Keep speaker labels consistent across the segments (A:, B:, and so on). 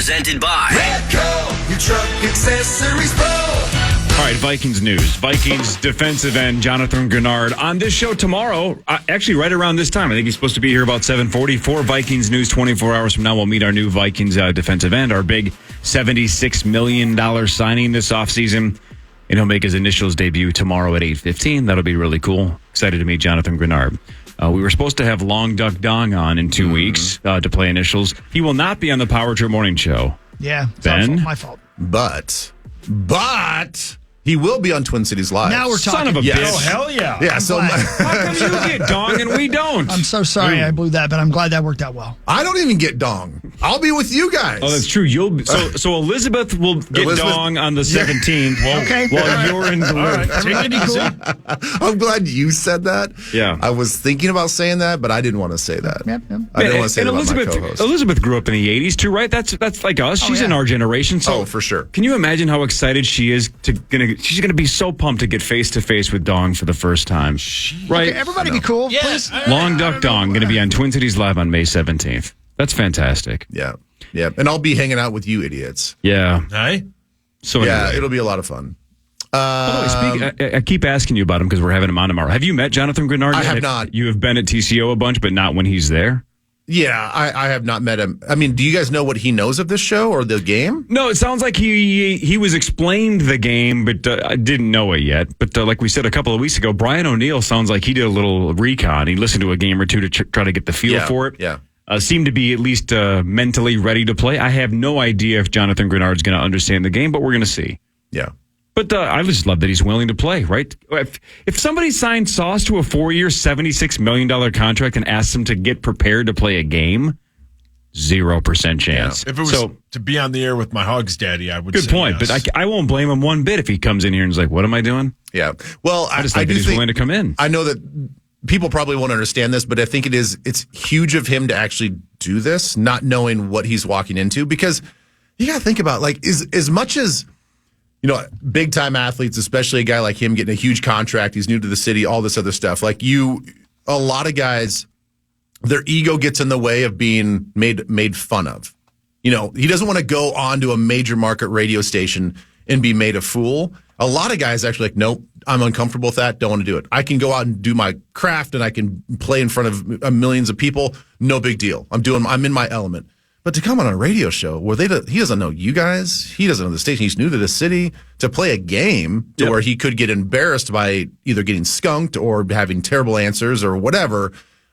A: presented by
B: Redco, your truck accessories pro.
C: All right, Vikings news. Vikings defensive end Jonathan Grenard on this show tomorrow, actually right around this time. I think he's supposed to be here about 7:40 for Vikings news. 24 hours from now, we'll meet our new Vikings defensive end, our big $76 million signing this offseason. And he'll make his initials debut tomorrow at 8:15. That'll be really cool. Excited to meet Jonathan Grenard. We were supposed to have Long Duck Dong on in 2 weeks to play initials. He will not be on the Power Trip Morning Show.
D: Yeah,
C: Ben?
D: my fault.
E: But he will be on Twin Cities Live.
D: Now we're talking.
C: Son of a
E: Yes.
C: bitch.
F: Oh, hell yeah.
E: Yeah, so
C: How come you get Dong and we don't?
D: I'm so sorry I blew that, but I'm glad that worked out well.
E: I don't even get Dong. I'll be with you guys.
C: Oh, that's true. So Elizabeth will get Dong on the 17th.
D: Okay.
C: While you're in
F: All right, take it easy.
E: I'm glad you said that.
C: Yeah.
E: I was thinking about saying that, but I didn't want to say that.
D: Yep.
E: I didn't want to say that about my co-host.
C: Elizabeth grew up in the 80s too, right? That's like us. She's in our generation. So
E: for sure.
C: Can you imagine how excited she is she's gonna be so pumped to get face to face with Dong for the first time. Right?
D: Okay, everybody be cool, please.
C: Long Duck Dong going to be on Twin Cities Live on May 17th. That's fantastic.
E: Yeah. And I'll be hanging out with you idiots.
C: Yeah.
F: Hey?
C: So
E: Yeah,
C: anyway.
E: it'll be a lot of fun.
C: By the way, I keep asking you about him because we're having him on tomorrow. Have you met Jonathan Grenard
E: I
C: yet?
E: have not.
C: You have been at TCO a bunch, but not when he's there?
E: Yeah, I have not met him. I mean, do you guys know what he knows of this show or the game?
C: No, it sounds like he was explained the game, but I didn't know it yet. But like we said a couple of weeks ago, Brian O'Neill sounds like he did a little recon. He listened to a game or two to try to get the feel for it.
E: Yeah.
C: Seemed to be at least mentally ready to play. I have no idea if Jonathan Grenard's going to understand the game, but we're going to see.
E: Yeah.
C: But I just love that he's willing to play, right? If somebody signed Sauce to a 4-year, $76 million contract and asked him to get prepared to play a game, 0% chance.
F: If it was to be on the air with my Hogs daddy, I would
C: Good
F: say
C: point,
F: yes.
C: but I won't blame him one bit if he comes in here and is like, what am I doing?
E: Yeah. Well,
C: I just like that he's willing to come in.
E: I know that people probably won't understand this, but I think it's huge of him to actually do this, not knowing what he's walking into, because you got to think about, like, as much as, you know, big time athletes, especially a guy like him getting a huge contract, he's new to the city, all this other stuff. Like a lot of guys, their ego gets in the way of being made fun of. You know, he doesn't want to go on to a major market radio station and be made a fool. A lot of guys actually like, nope, I'm uncomfortable with that. Don't want to do it. I can go out and do my craft and I can play in front of millions of people. No big deal. I'm in my element. But to come on a radio show where he doesn't know you guys, he doesn't know the station, he's new to the city, to play a game to where he could get embarrassed by either getting skunked or having terrible answers or whatever,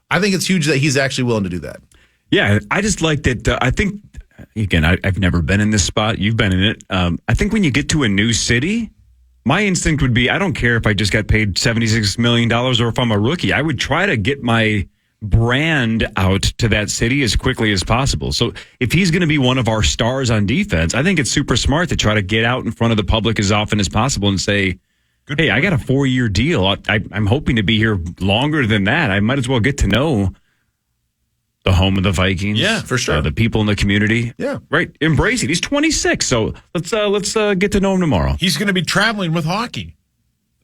E: I think it's huge that he's actually willing to do that.
C: Yeah, I just like that. I think, again, I've never been in this spot. You've been in it. I think when you get to a new city, my instinct would be, I don't care if I just got paid $76 million or if I'm a rookie. I would try to get my brand out to that city as quickly as possible. So if he's going to be one of our stars on defense, I think it's super smart to try to get out in front of the public as often as possible and say, hey, I got a 4-year deal. I'm hoping to be here longer than that. I might as well get to know the home of the Vikings.
E: Yeah, for sure.
C: The people in the community.
E: Yeah.
C: Right. Embrace it. He's 26. So let's get to know him tomorrow.
F: He's going to be traveling with hockey.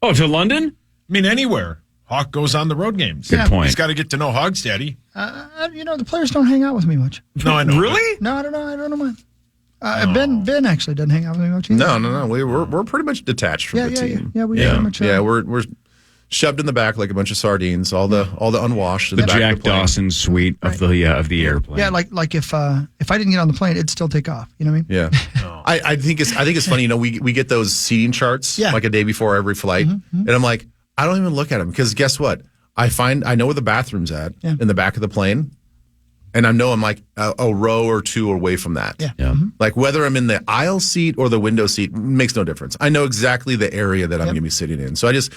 C: Oh, to London?
F: I mean, anywhere. Hawk goes on the road games.
C: Good point.
F: He's got to get to know Hogs daddy.
D: The players don't hang out with me much.
F: No, I know.
C: Really?
D: No, I don't know why. Ben actually doesn't hang out with me much either.
E: No. We're pretty much detached from the team.
D: Yeah, we pretty much are.
E: We're shoved in the back like a bunch of sardines, all the unwashed. In
C: The
E: the back
C: Jack
E: of the plane.
C: Dawson suite of the airplane.
D: Yeah, like if I didn't get on the plane, it'd still take off. You know what I mean?
E: Yeah. I think it's funny. You know, we get those seating charts like a day before every flight, and I'm like, I don't even look at them because guess what? I know where the bathroom's at in the back of the plane, and I'm like a row or two away from that.
D: Yeah.
C: Mm-hmm.
E: Like whether I'm in the aisle seat or the window seat makes no difference. I know exactly the area that I'm going to be sitting in. So I just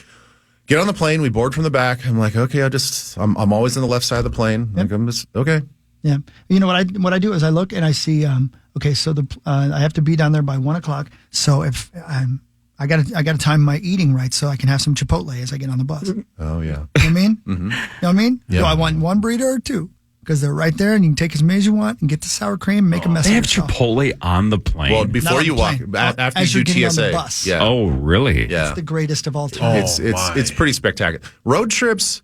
E: get on the plane. We board from the back. I'm like, okay, I'm always on the left side of the plane. Like I'm just okay.
D: Yeah. You know what I do is I look and I see. Okay, so I have to be down there by 1:00. So if I got to time my eating right so I can have some Chipotle as I get on the bus.
E: Oh yeah.
D: You know what I mean? Mm-hmm. You know what I mean?
E: Yeah.
D: Do I want one burrito or two? Because they're right there, and you can take as many as you want and get the sour cream and make a mess
C: They
D: of
C: have
D: yourself.
C: Chipotle on the plane.
E: Well,
D: Not
E: before
D: on
E: you
D: the
E: walk,
D: plane.
E: after
D: As
E: you
D: you're
E: do
D: getting on
E: TSA.
D: the bus.
E: Yeah.
C: Oh, really?
E: Yeah.
D: It's the greatest of all time.
E: It's pretty spectacular. Road trips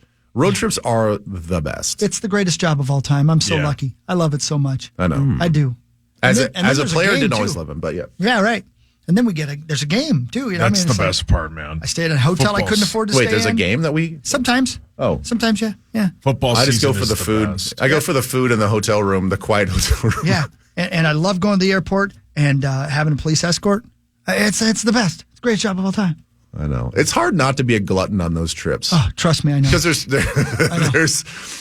E: are the best.
D: It's the greatest job of all time. I'm so
F: Yeah.
D: lucky. I love it so much.
E: I know.
D: I do.
E: As
D: And then
E: a
D: there's
E: player,
D: game,
E: didn't always
D: too.
E: love him, but yeah.
D: Yeah, right. And then there's a game too. You know,
F: That's the
D: it's like,
F: best part, man.
D: I stayed at a hotel I couldn't afford to
E: Wait,
D: stay
E: there's a
D: in.
E: game that we.
D: Sometimes.
E: Oh.
D: Sometimes, yeah.
F: Football
E: I just
F: season
E: go for
F: is
E: the food.
F: best.
E: I go for the food in the hotel room, the quiet hotel room.
D: Yeah. And I love going to the airport and having a police escort. It's the best. It's a great job of all time.
E: I know. It's hard not to be a glutton on those trips.
D: Oh, trust me, I know.
E: Because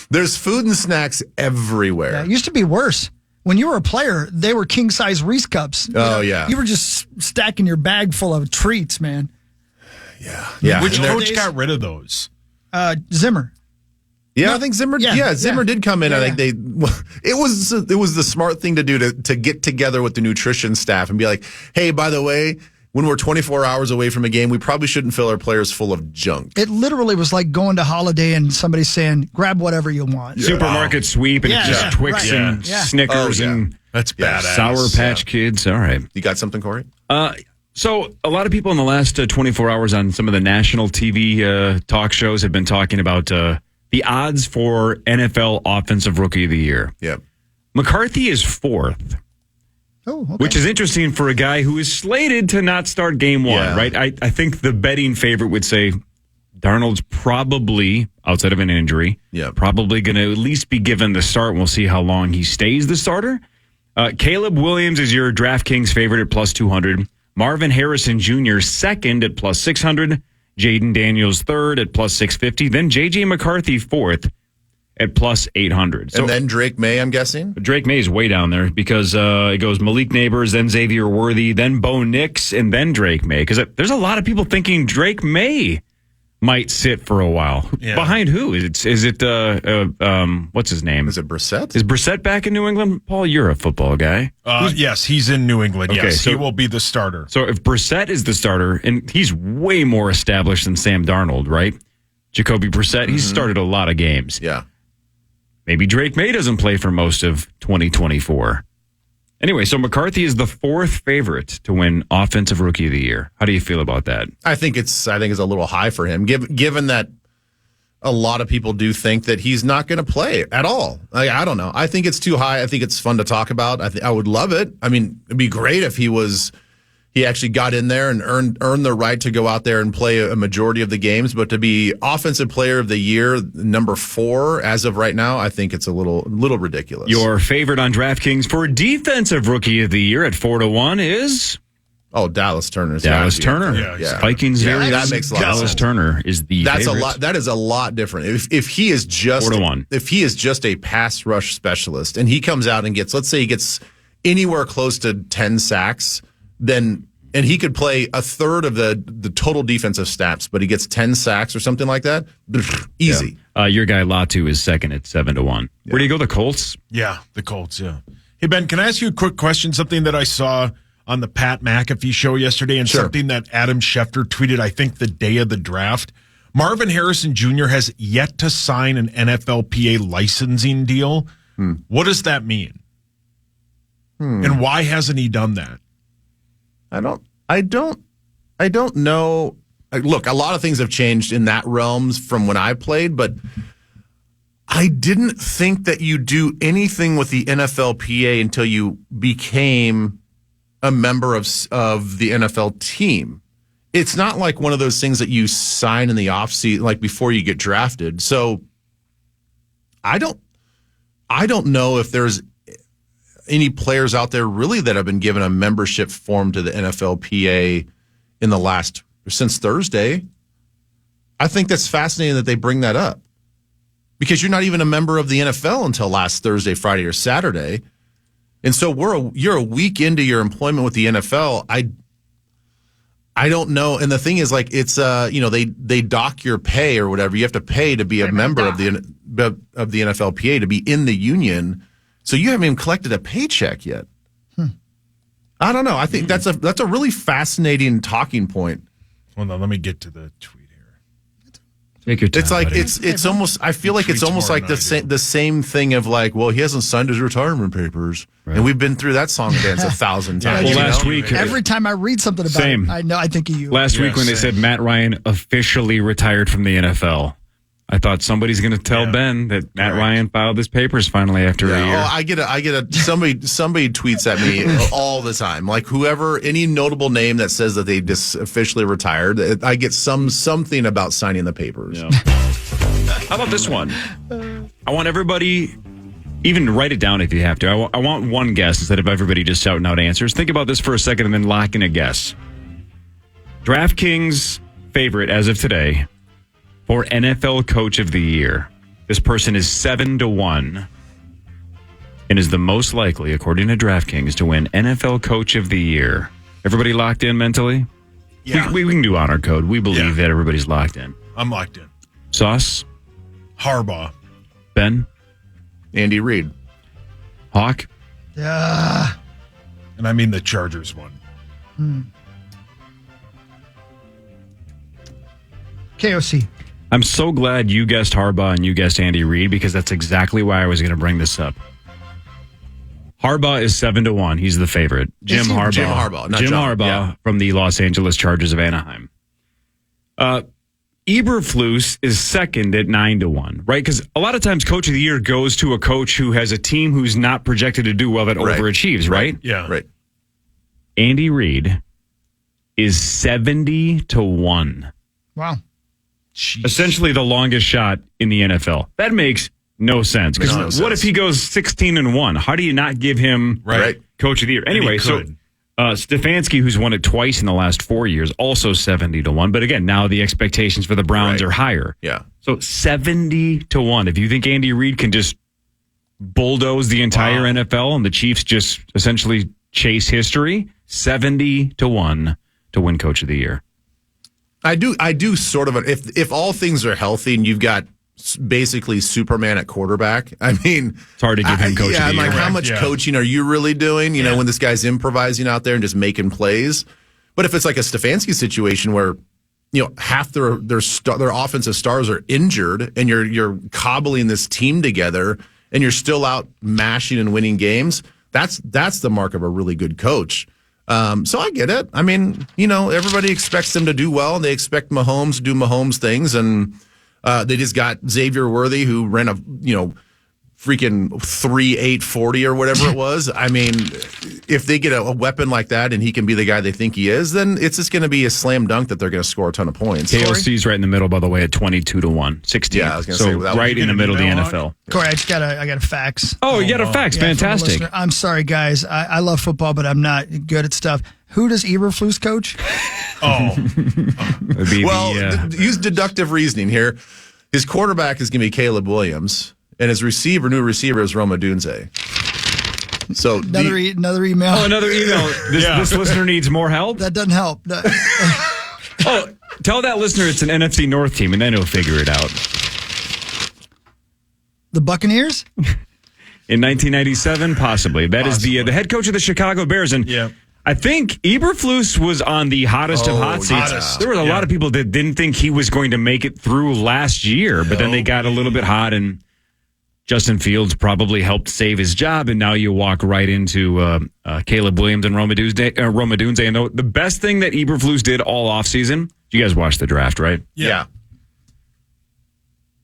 E: there's food and snacks everywhere.
D: Yeah, it used to be worse. When you were a player, they were king-size Reese cups.
E: Yeah.
D: You were just stacking your bag full of treats, man.
E: Yeah.
F: Which
E: And there-
F: coach got rid of those?
D: Zimmer.
E: Yeah, I think Zimmer.
D: Yeah,
E: Zimmer did come in.
D: Yeah,
E: I think it was the smart thing to do to get together with the nutrition staff and be like, hey, by the way, when we're 24 hours away from a game, we probably shouldn't fill our players full of junk.
D: It literally was like going to Holiday and somebody saying, grab whatever you want.
C: Supermarket sweep and it's just Twix
D: right.
C: and
D: Yeah.
C: Snickers
E: Oh, yeah.
C: and
F: That's badass.
C: Sour Patch Kids. All right.
E: You got something, Corey?
C: So a lot of people in the last 24 hours on some of the national TV talk shows have been talking about the odds for NFL Offensive Rookie of the Year.
E: Yeah.
C: McCarthy is fourth,
D: Oh, okay.
C: which is interesting for a guy who is slated to not start game one,
E: Yeah.
C: right? I think the betting favorite would say Darnold's probably, outside of an injury,
E: Yeah.
C: probably going to at least be given the start. We'll see how long he stays the starter. Caleb Williams is your DraftKings favorite at plus 200. Marvin Harrison Jr. second at plus 600. Jaden Daniels third at plus 650. Then JJ McCarthy fourth at plus 800. So
E: And then Drake May, I'm guessing?
C: Drake May is way down there because it goes Malik Neighbors, then Xavier Worthy, then Bo Nix, and then Drake May. Because there's a lot of people thinking Drake May might sit for a while.
F: Yeah.
C: Behind who? Is it what's his name?
E: Is it Brissett?
C: Is Brissett back in New England? Paul, you're a football guy.
F: Yes, he's in New England.
C: Okay,
F: Yes,
C: so-
F: he will be the starter.
C: So if Brissett is the starter, and he's way more established than Sam Darnold, right? Jacoby Brissett, he's started a lot of games.
E: Yeah.
C: Maybe Drake May doesn't play for most of 2024. Anyway, so McCarthy is the fourth favorite to win Offensive Rookie of the Year. How do you feel about that?
E: I think it's a little high for him, given that a lot of people do think that he's not going to play at all. I don't know. I think it's too high. I think it's fun to talk about. I would love it. I mean, it'd be great if he actually got in there and earned the right to go out there and play a majority of the games. But to be Offensive Player of the Year, number 4 as of right now, I think it's a little ridiculous.
C: Your favorite on DraftKings for Defensive Rookie of the Year at 4-1 is
E: Dallas Turner.
C: Dallas Turner.
F: Yeah.
C: Vikings
E: Yeah,
C: area.
E: that makes a lot of
C: Dallas
E: sense.
C: Turner is the
E: That's
C: favorite.
E: a lot. That is a lot different. If he is just
C: 4-1.
E: if he is just a pass rush specialist and he comes out and gets, let's say he gets anywhere close to 10 sacks, then and he could play a third of the total defensive stats, but he gets 10 sacks or something like that, easy.
C: Your guy Latu is second at 7-1. Where do you go? The Colts?
F: Yeah, the Colts, yeah. Hey, Ben, can I ask you a quick question? Something that I saw on the Pat McAfee show yesterday and
E: Sure.
F: something that Adam Schefter tweeted, I think, the day of the draft. Marvin Harrison Jr. has yet to sign an NFLPA licensing deal. What does that mean? And why hasn't he done that?
E: I don't know. Look, a lot of things have changed in that realms from when I played, but I didn't think that you do anything with the NFLPA until you became a member of the NFL team. It's not like one of those things that you sign in the offseason, like before you get drafted. So I don't know if there's any players out there really that have been given a membership form to the NFLPA in the since Thursday. I think that's fascinating that they bring that up because you're not even a member of the NFL until last Thursday, Friday, or Saturday. And so you're a week into your employment with the NFL. I don't know. And the thing is, like, it's they dock your pay or whatever. You have to pay to be a member of the NFLPA to be in the union. So you haven't even collected a paycheck yet. I don't know. I think that's a really fascinating talking point.
F: Hold on, let me get to the tweet here.
C: Take your time.
E: It's like
C: buddy.
E: it's almost. I feel like it's
F: Tweets
E: almost
F: more
E: like
F: than I do.
E: the same thing of like, well, he hasn't signed his retirement papers, and we've been through that song and dance 1,000 times.
C: Well,
E: you
C: last
E: know?
C: week,
D: Every time I read something about
C: Same.
D: it, I think of you.
C: last week when they
F: same.
C: said Matt Ryan officially retired from the NFL, I thought somebody's going to tell Ben that Matt Ryan filed his papers finally after a year.
E: Oh, I get a somebody tweets at me all the time. Like whoever, any notable name that says that they just officially retired, I get something about signing the papers.
C: Yeah. How about this one? I want everybody, even write it down if you have to. I want one guess instead of everybody just shouting out answers. Think about this for a second and then lock in a guess. DraftKings favorite as of today for NFL Coach of the Year. This person is 7-1 and is the most likely, according to DraftKings, to win NFL Coach of the Year. Everybody locked in mentally?
F: Yeah.
C: We can do honor code. We believe that everybody's locked in.
F: I'm locked in.
C: Sauce?
F: Harbaugh.
C: Ben?
E: Andy Reid.
C: Hawk?
D: Yeah.
F: And I mean the Chargers one.
D: KOC.
C: I'm so glad you guessed Harbaugh and you guessed Andy Reid because that's exactly why I was going to bring this up. Harbaugh is 7-1. He's the favorite. Jim Harbaugh.
E: Not
C: Jim
E: John.
C: Harbaugh from the Los Angeles Chargers of Anaheim. Eberflus is second at 9-1, right? Because a lot of times Coach of the Year goes to a coach who has a team who's not projected to do well that overachieves, right?
F: Yeah.
E: Right.
C: Andy Reid is 70-1.
D: Wow.
F: Jeez.
C: Essentially the longest shot in the NFL. That makes no sense. Because
E: Makes no
C: what
E: sense.
C: if he goes 16-1? How do you not give him
F: Right.
C: Coach of the Year? Anyway, so
F: could.
C: Stefanski, who's won it twice in the last 4 years, also 70-1. But again, now the expectations for the Browns are higher.
E: Yeah.
C: So 70-1. If you think Andy Reid can just bulldoze the entire NFL and the Chiefs just essentially chase history, 70-1 to win Coach of the Year.
E: I do sort of. If all things are healthy and you've got basically Superman at quarterback, I mean,
C: It's hard to give him Coach of the
E: I'm
C: Year.
E: like, how much coaching are you really doing? You know, when this guy's improvising out there and just making plays. But if it's like a Stefanski situation where, you know, half their offensive stars are injured and you're cobbling this team together and you're still out mashing and winning games, that's the mark of a really good coach. So I get it. I mean, you know, everybody expects them to do well. They expect Mahomes to do Mahomes things, and they just got Xavier Worthy, who ran a freaking 3.840 or whatever it was. I mean, if they get a weapon like that and he can be the guy they think he is, then it's just going to be a slam dunk that they're going to score a ton of points.
C: KOC's right in the middle, by the way, at 22-1, 16.
E: Yeah, I was gonna
C: so
E: say, that
C: right
E: was-
C: in the middle of the
F: email,
C: NFL.
D: Corey, I got a fax.
C: Oh, you got a fax.
D: Yeah, from a
C: Fantastic.
D: listener. I'm sorry, guys. I love football, but I'm not good at stuff. Who does Eberflus coach?
C: Would be
E: Well,
C: the,
E: use deductive reasoning here. His quarterback is going to be Caleb Williams, and his new receiver is Roma Dunze. So
D: Another email.
C: Oh, another email. This listener needs more help.
D: That doesn't help.
C: Oh, tell that listener it's an NFC North team, and then he'll figure it out.
D: The Buccaneers?
C: In 1997, possibly. That is the head coach of the Chicago Bears. And I think Eberflus was on the hottest of hot seats.
F: hottest.
C: There was a lot of people that didn't think he was going to make it through last year, but then they got a little bit hot, and Justin Fields probably helped save his job, and now you walk right into Caleb Williams and Roma Dunze. And the best thing that Eberflus did all offseason, you guys watched the draft, right?
E: yeah.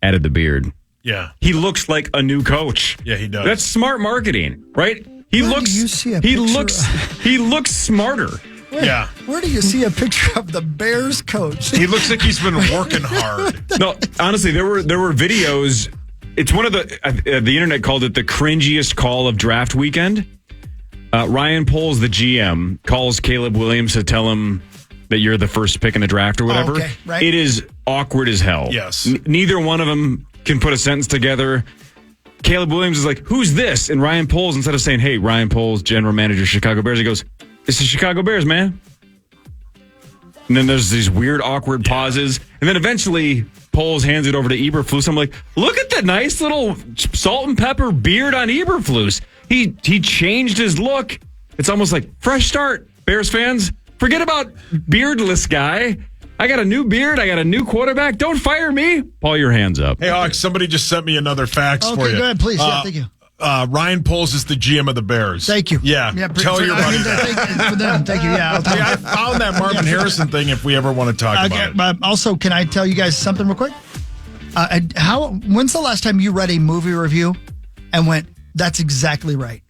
C: Added the beard.
F: Yeah.
C: He looks like a new coach.
F: Yeah, he does.
C: That's smart marketing, right? He
D: Where do
C: looks.
D: you see a
C: he
D: picture
C: looks smarter.
F: Yeah.
D: Where do you see a picture of the Bears coach?
F: He looks like he's been working hard.
C: No, honestly, there were videos. It's one of the internet called it the cringiest call of draft weekend. Ryan Poles, the GM, calls Caleb Williams to tell him that you're the first pick in the draft or whatever.
D: okay, right.
C: It is awkward as hell.
F: Yes.
C: Neither one of them can put a sentence together. Caleb Williams is like, "Who's this?" And Ryan Poles, instead of saying, "Hey, Ryan Poles, general manager, Chicago Bears," he goes, "It's the Chicago Bears, man." And then there's these weird, awkward pauses. And then eventually, Poles hands it over to Eberflus. I'm like, look at the nice little salt and pepper beard on Eberflus. He changed his look. It's almost like fresh start, Bears fans. Forget about beardless guy. I got a new beard. I got a new quarterback. Don't fire me. Pull your hands up.
F: Hey, Hawk, somebody just sent me another fax for you.
D: Go ahead, please. Yeah, thank you.
F: Ryan Poles is the GM of the Bears.
D: Thank you.
F: Yeah. Tell your buddy that.
D: For them. Thank you. Yeah. I'll tell
F: Hey, I found that Marvin Harrison thing if we ever want to talk about it.
D: Also, can I tell you guys something real quick? When's the last time you read a movie review and went, "That's exactly right"?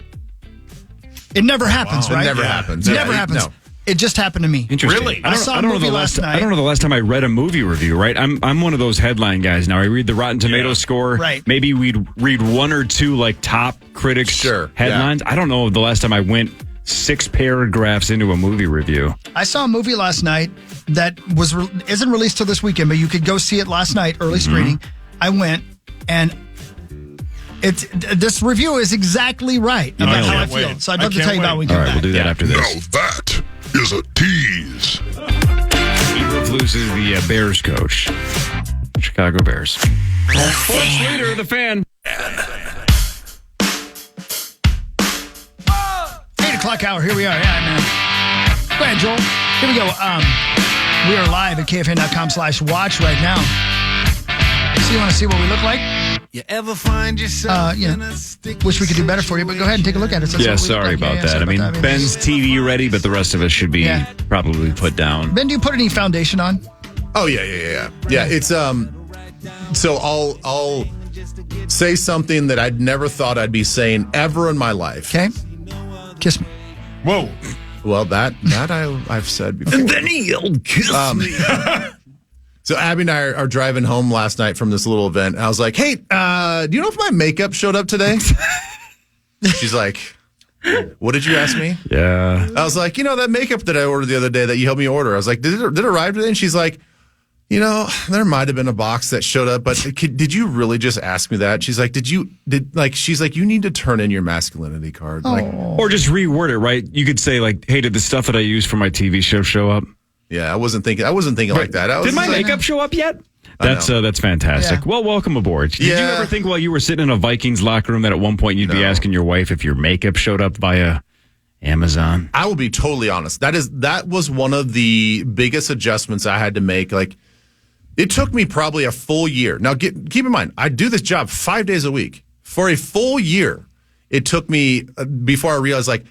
D: It never happens, right?
E: It never happens.
D: It never happens.
E: No.
D: It just happened to me.
C: Interesting.
F: Really?
D: I saw a movie last night.
C: I don't know the last time I read a movie review, right? I'm one of those headline guys now. I read the Rotten Tomatoes score.
D: Right.
C: Maybe we'd read one or two like top critics headlines.
E: Yeah.
C: I don't know the last time I went 6 paragraphs into a movie review.
D: I saw a movie last night that isn't released till this weekend, but you could go see it last night, early screening. I went, and this review is exactly right about how I feel.
F: wait.
D: So I'd love to tell you about it when we
C: All
D: come
C: right,
D: back.
C: we'll do that after
A: Now
C: this.
A: that is a tease.
C: Eagles loses the Bears coach. Chicago Bears. Sports leader of the fan.
D: 8 o'clock hour. Here we are. Yeah, man. Go ahead, Joel. Here we go. We are live at KFAN.com/watch right now. So you want to see what we look like?
B: You ever find yourself in a sticky
D: Wish we could do better for you, but go ahead and take a look at it. So
C: Yeah,
D: that's what we
C: sorry
D: look like.
C: about
D: Yeah,
C: that.
D: sorry
C: I mean,
D: about that.
C: Ben's TV ready, but the rest of us should be
D: Yeah.
C: probably put down.
D: Ben, do you put any foundation on?
E: Oh yeah. It's So I'll say something that I'd never thought I'd be saying ever in my life.
D: Okay. Kiss me.
F: Whoa.
E: Well, that I've said before.
C: And then he'll kiss me.
E: So Abby and I are driving home last night from this little event. And I was like, "Hey, do you know if my makeup showed up today?" She's like, "What did you ask me?"
C: Yeah.
E: I was like, "That makeup that I ordered the other day that you helped me order." I was like, "Did it arrive today?" And she's like, "There might have been a box that showed up, but did you really just ask me that?" She's like, she's like, "You need to turn in your masculinity card." Like,
C: Or just reword it, right? You could say like, "Hey, did the stuff that I used for my TV show up?"
E: yeah, I wasn't thinking like that. I was
C: Did my
E: just like,
C: makeup show up yet?
E: I
C: That's fantastic.
D: Yeah.
C: Well, welcome aboard. Did you
E: Yeah.
C: ever think while you were sitting in a Vikings locker room that at one point you'd be asking your wife if your makeup showed up via Amazon?
E: I will be totally honest. That was one of the biggest adjustments I had to make. Like, it took me probably a full year. Now, keep in mind, I do this job 5 days a week. For a full year, it took me before I realized, like,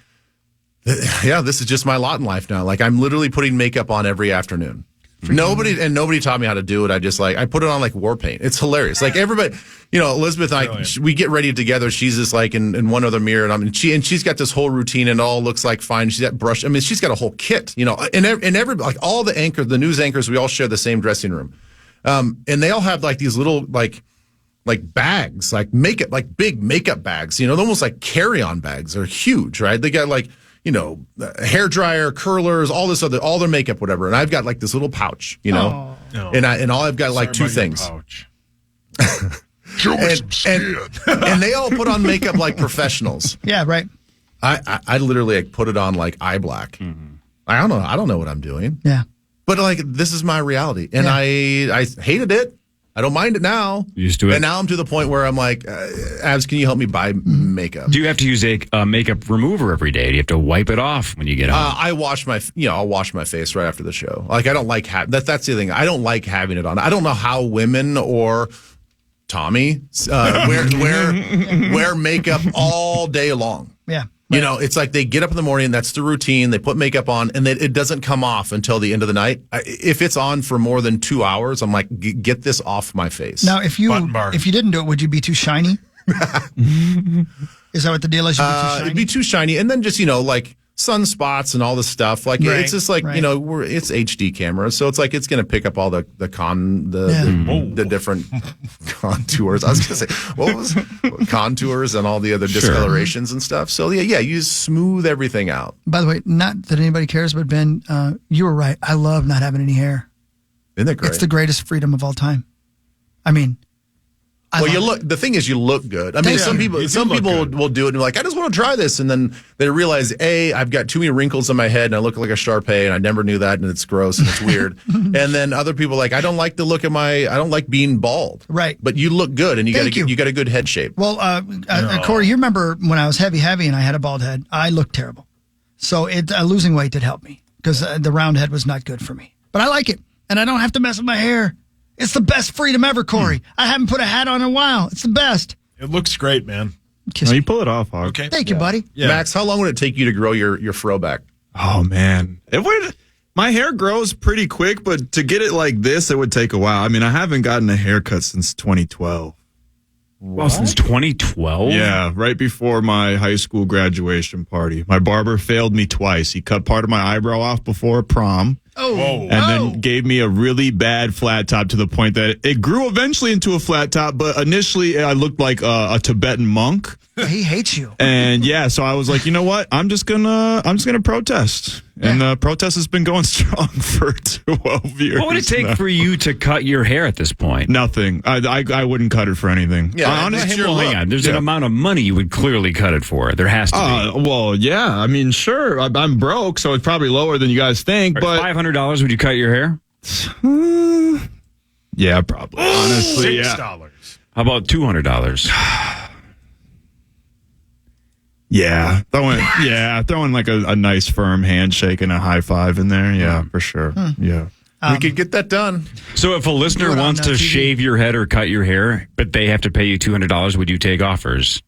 E: yeah, this is just my lot in life now. Like, I'm literally putting makeup on every afternoon. Nobody taught me how to do it. I put it on like war paint. It's hilarious. Like everybody, Elizabeth and I, we get ready together. She's just like in one other mirror, and she's got this whole routine, and it all looks like fine. She's got brush. I mean, she's got a whole kit, and every like all the news anchors, we all share the same dressing room, and they all have like these little like bags, like makeup, like big makeup bags. They're almost like carry-on bags. They're huge, right? They got like, hair dryer, curlers, all their makeup, whatever. And I've got like this little pouch, and all I've got like two things.
A: Show me some skin.
E: And they all put on makeup like professionals.
D: Yeah, right.
E: I literally like put it on like eye black. Mm-hmm. I don't know what I'm doing.
D: Yeah.
E: But like, this is my reality. And I hated it. I don't mind it now.
C: Used to it.
E: And now I'm to the point where I'm like, Abs, can you help me buy makeup?
C: Do you have to use a makeup remover every day? Do you have to wipe it off when you get home?
E: I'll wash my face right after the show. Like, I don't like that's the thing. I don't like having it on. I don't know how women or Tommy wear makeup all day long.
D: Yeah.
E: It's like they get up in the morning, that's the routine. They put makeup on, and it doesn't come off until the end of the night. If it's on for more than 2 hours, I'm like, get this off my face.
D: Now, if you didn't do it, would you be too shiny? Is that what the deal is? You'd be too shiny?
E: It'd be too shiny, and then just like sunspots and all this stuff. Like,
D: Right,
E: it's just like
D: right.
E: it's HD cameras, so it's like it's going to pick up all the different contours. I was going to say what was contours and all the other discolorations and stuff. So yeah, you smooth everything out.
D: By the way, not that anybody cares, but Ben, you were right. I love not having any hair.
E: Isn't that great?
D: It's the greatest freedom of all time. I mean,
E: the thing is, you look good. I mean, some people will do it and be like, I just want to try this. And then they realize, I've got too many wrinkles in my head and I look like a Shar-Pei and I never knew that and it's gross and it's weird. And then other people are like, I don't like the look of I don't like being bald.
D: Right.
E: But you look good and you got a good head shape.
D: Well, Corey, you remember when I was heavy and I had a bald head, I looked terrible. So losing weight did help me because the round head was not good for me. But I like it and I don't have to mess with my hair. It's the best freedom ever, Corey. I haven't put a hat on in a while. It's the best.
F: It looks great, man.
D: Kiss me.
G: You pull it off, Hog.
F: Okay.
D: Thank you, buddy.
F: Yeah.
E: Max, how long would it take you to grow your fro back?
G: Oh man, it would. My hair grows pretty quick, but to get it like this, it would take a while. I mean, I haven't gotten a haircut since 2012.
C: Well, since 2012?
G: Yeah, right before my high school graduation party. My barber failed me twice. He cut part of my eyebrow off before prom.
D: Oh,
G: and then gave me a really bad flat top to the point that it grew eventually into a flat top, but initially I looked like a Tibetan monk.
D: He hates you.
G: And yeah, so I was like, you know what? I'm just gonna protest. And protest has been going strong for 12 years.
C: What would it take for you to cut your hair at this point?
G: Nothing. I wouldn't cut it for anything.
E: Yeah,
G: honestly,
C: hang on. There's an amount of money you would clearly cut it for. There has to be.
G: Well, yeah. I mean, sure. I'm broke, so it's probably lower than you guys think. But
C: $500, would you cut your hair?
G: Yeah, probably. Honestly,
F: $6.
C: How about $200?
G: Yeah, throwing like a nice firm handshake and a high five in there. Yeah, for sure. Yeah.
E: We could get that done.
C: So if a listener wants to shave your head or cut your hair, but they have to pay you $200, would you take offers?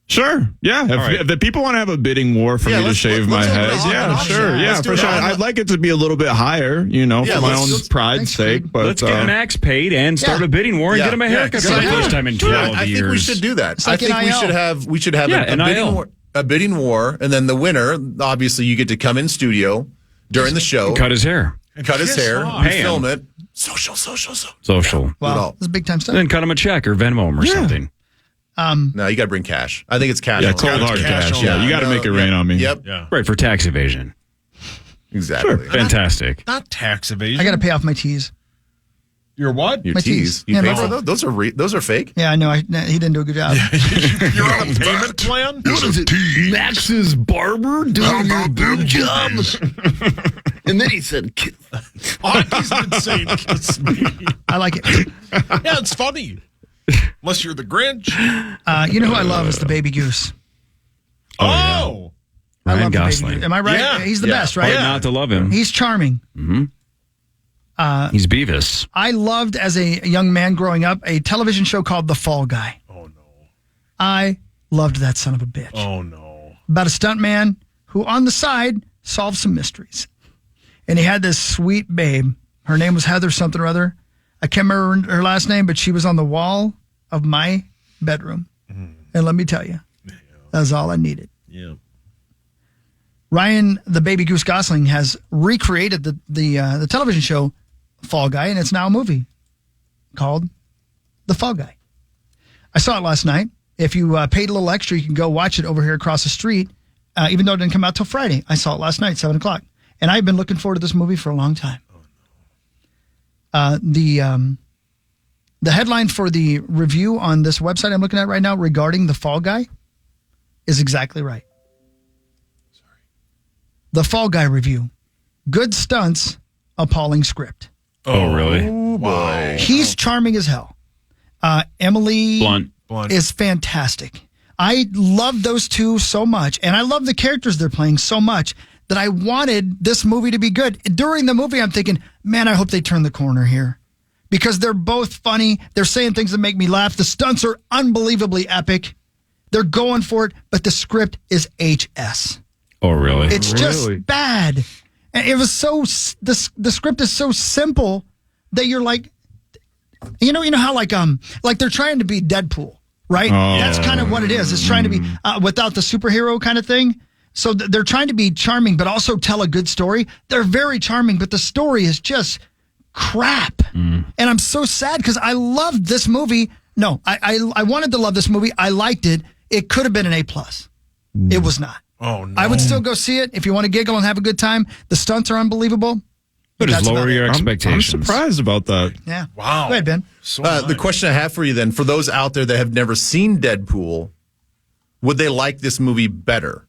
G: Sure. Yeah. If the people want to have a bidding war for me to shave my head, sure. Yeah, for sure. I'd like it to be a little bit higher, for my own pride's sake. But
C: let's get Max paid and start a bidding war and get him a haircut for the first time in 12 years.
E: I think we should do that. I think we should have a bidding war, and then the winner, obviously, you get to come in studio during the show,
C: cut his hair,
E: we film it, social.
D: Wow, this is big time stuff.
C: And then cut him a check or Venmo him or something.
E: No, you got to bring cash. I think it's cash.
G: Yeah, cold hard cash. Yeah, you got to make it rain on me.
E: Yep.
F: Yeah.
C: Right, for tax evasion.
E: Exactly.
C: Sure. Fantastic.
F: Not tax evasion.
D: I got to pay off my tees.
F: Your what?
E: Your
D: My
E: tees.
D: tees.
E: You
D: Yeah,
E: pay
D: no.
E: for those? Those are fake.
D: Yeah, I know. He didn't do a good job.
F: You're on a payment plan?
A: What is it? Tease.
B: Max's barber doing your boob job. And then he said,
F: Oh, he's been saying kiss me.
D: I like it.
F: Yeah, it's funny. Unless you're the Grinch.
D: You know who I love is the baby goose.
F: Oh.
D: I
C: Ryan
D: love the baby
C: Gosling.
D: goose. Am I right?
F: Yeah.
D: He's the best, right?
C: Hard not to love him.
D: He's charming.
C: He's Beavis.
D: I loved, as a young man growing up, a television show called The Fall Guy.
F: Oh, no.
D: I loved that son of a bitch.
F: Oh, no.
D: About a stuntman who, on the side, solved some mysteries. And he had this sweet babe. Her name was Heather something or other. I can't remember her last name, but she was on the wall of my bedroom. And let me tell you, that's all I needed.
F: Yeah.
D: Ryan, the baby goose Gosling, has recreated the television show Fall Guy, and it's now a movie called The Fall Guy. I saw it last night. If you paid a little extra, you can go watch it over here across the street, even though it didn't come out till Friday. I saw it last night, 7 o'clock. And I've been looking forward to this movie for a long time. The headline for the review on this website I'm looking at right now regarding The Fall Guy is exactly right. The Fall Guy review. Good stunts, appalling script.
C: Oh, really?
E: Oh, boy.
D: He's charming as hell. Emily
C: Blunt.
D: is fantastic. I love those two so much, and I love the characters they're playing so much that I wanted this movie to be good. During the movie, I'm thinking, man, I hope they turn the corner here. Because they're both funny. They're saying things that make me laugh. The stunts are unbelievably epic. They're going for it, but the script is HS.
C: Oh, really?
D: It's just bad. And it was so, the script is so simple that you're like, you know how like they're trying to be Deadpool, right?
G: Oh.
D: That's kind of what it is. It's trying to be without the superhero kind of thing. So they're trying to be charming, but also tell a good story. They're very charming, but the story is just crap. And I'm so sad because I loved this movie. No, I wanted to love this movie. I liked it. It could have been an A+. It was not.
F: Oh, no.
D: I would still go see it if you want to giggle and have a good time. The stunts are unbelievable.
C: But just
D: that's
C: lower
D: about
C: your
D: it.
C: expectations.
G: I'm surprised about that.
D: Yeah.
F: Wow.
D: Go ahead, Ben.
F: So
E: The question I have for you then, for those out there that have never seen Deadpool, would they like this movie better?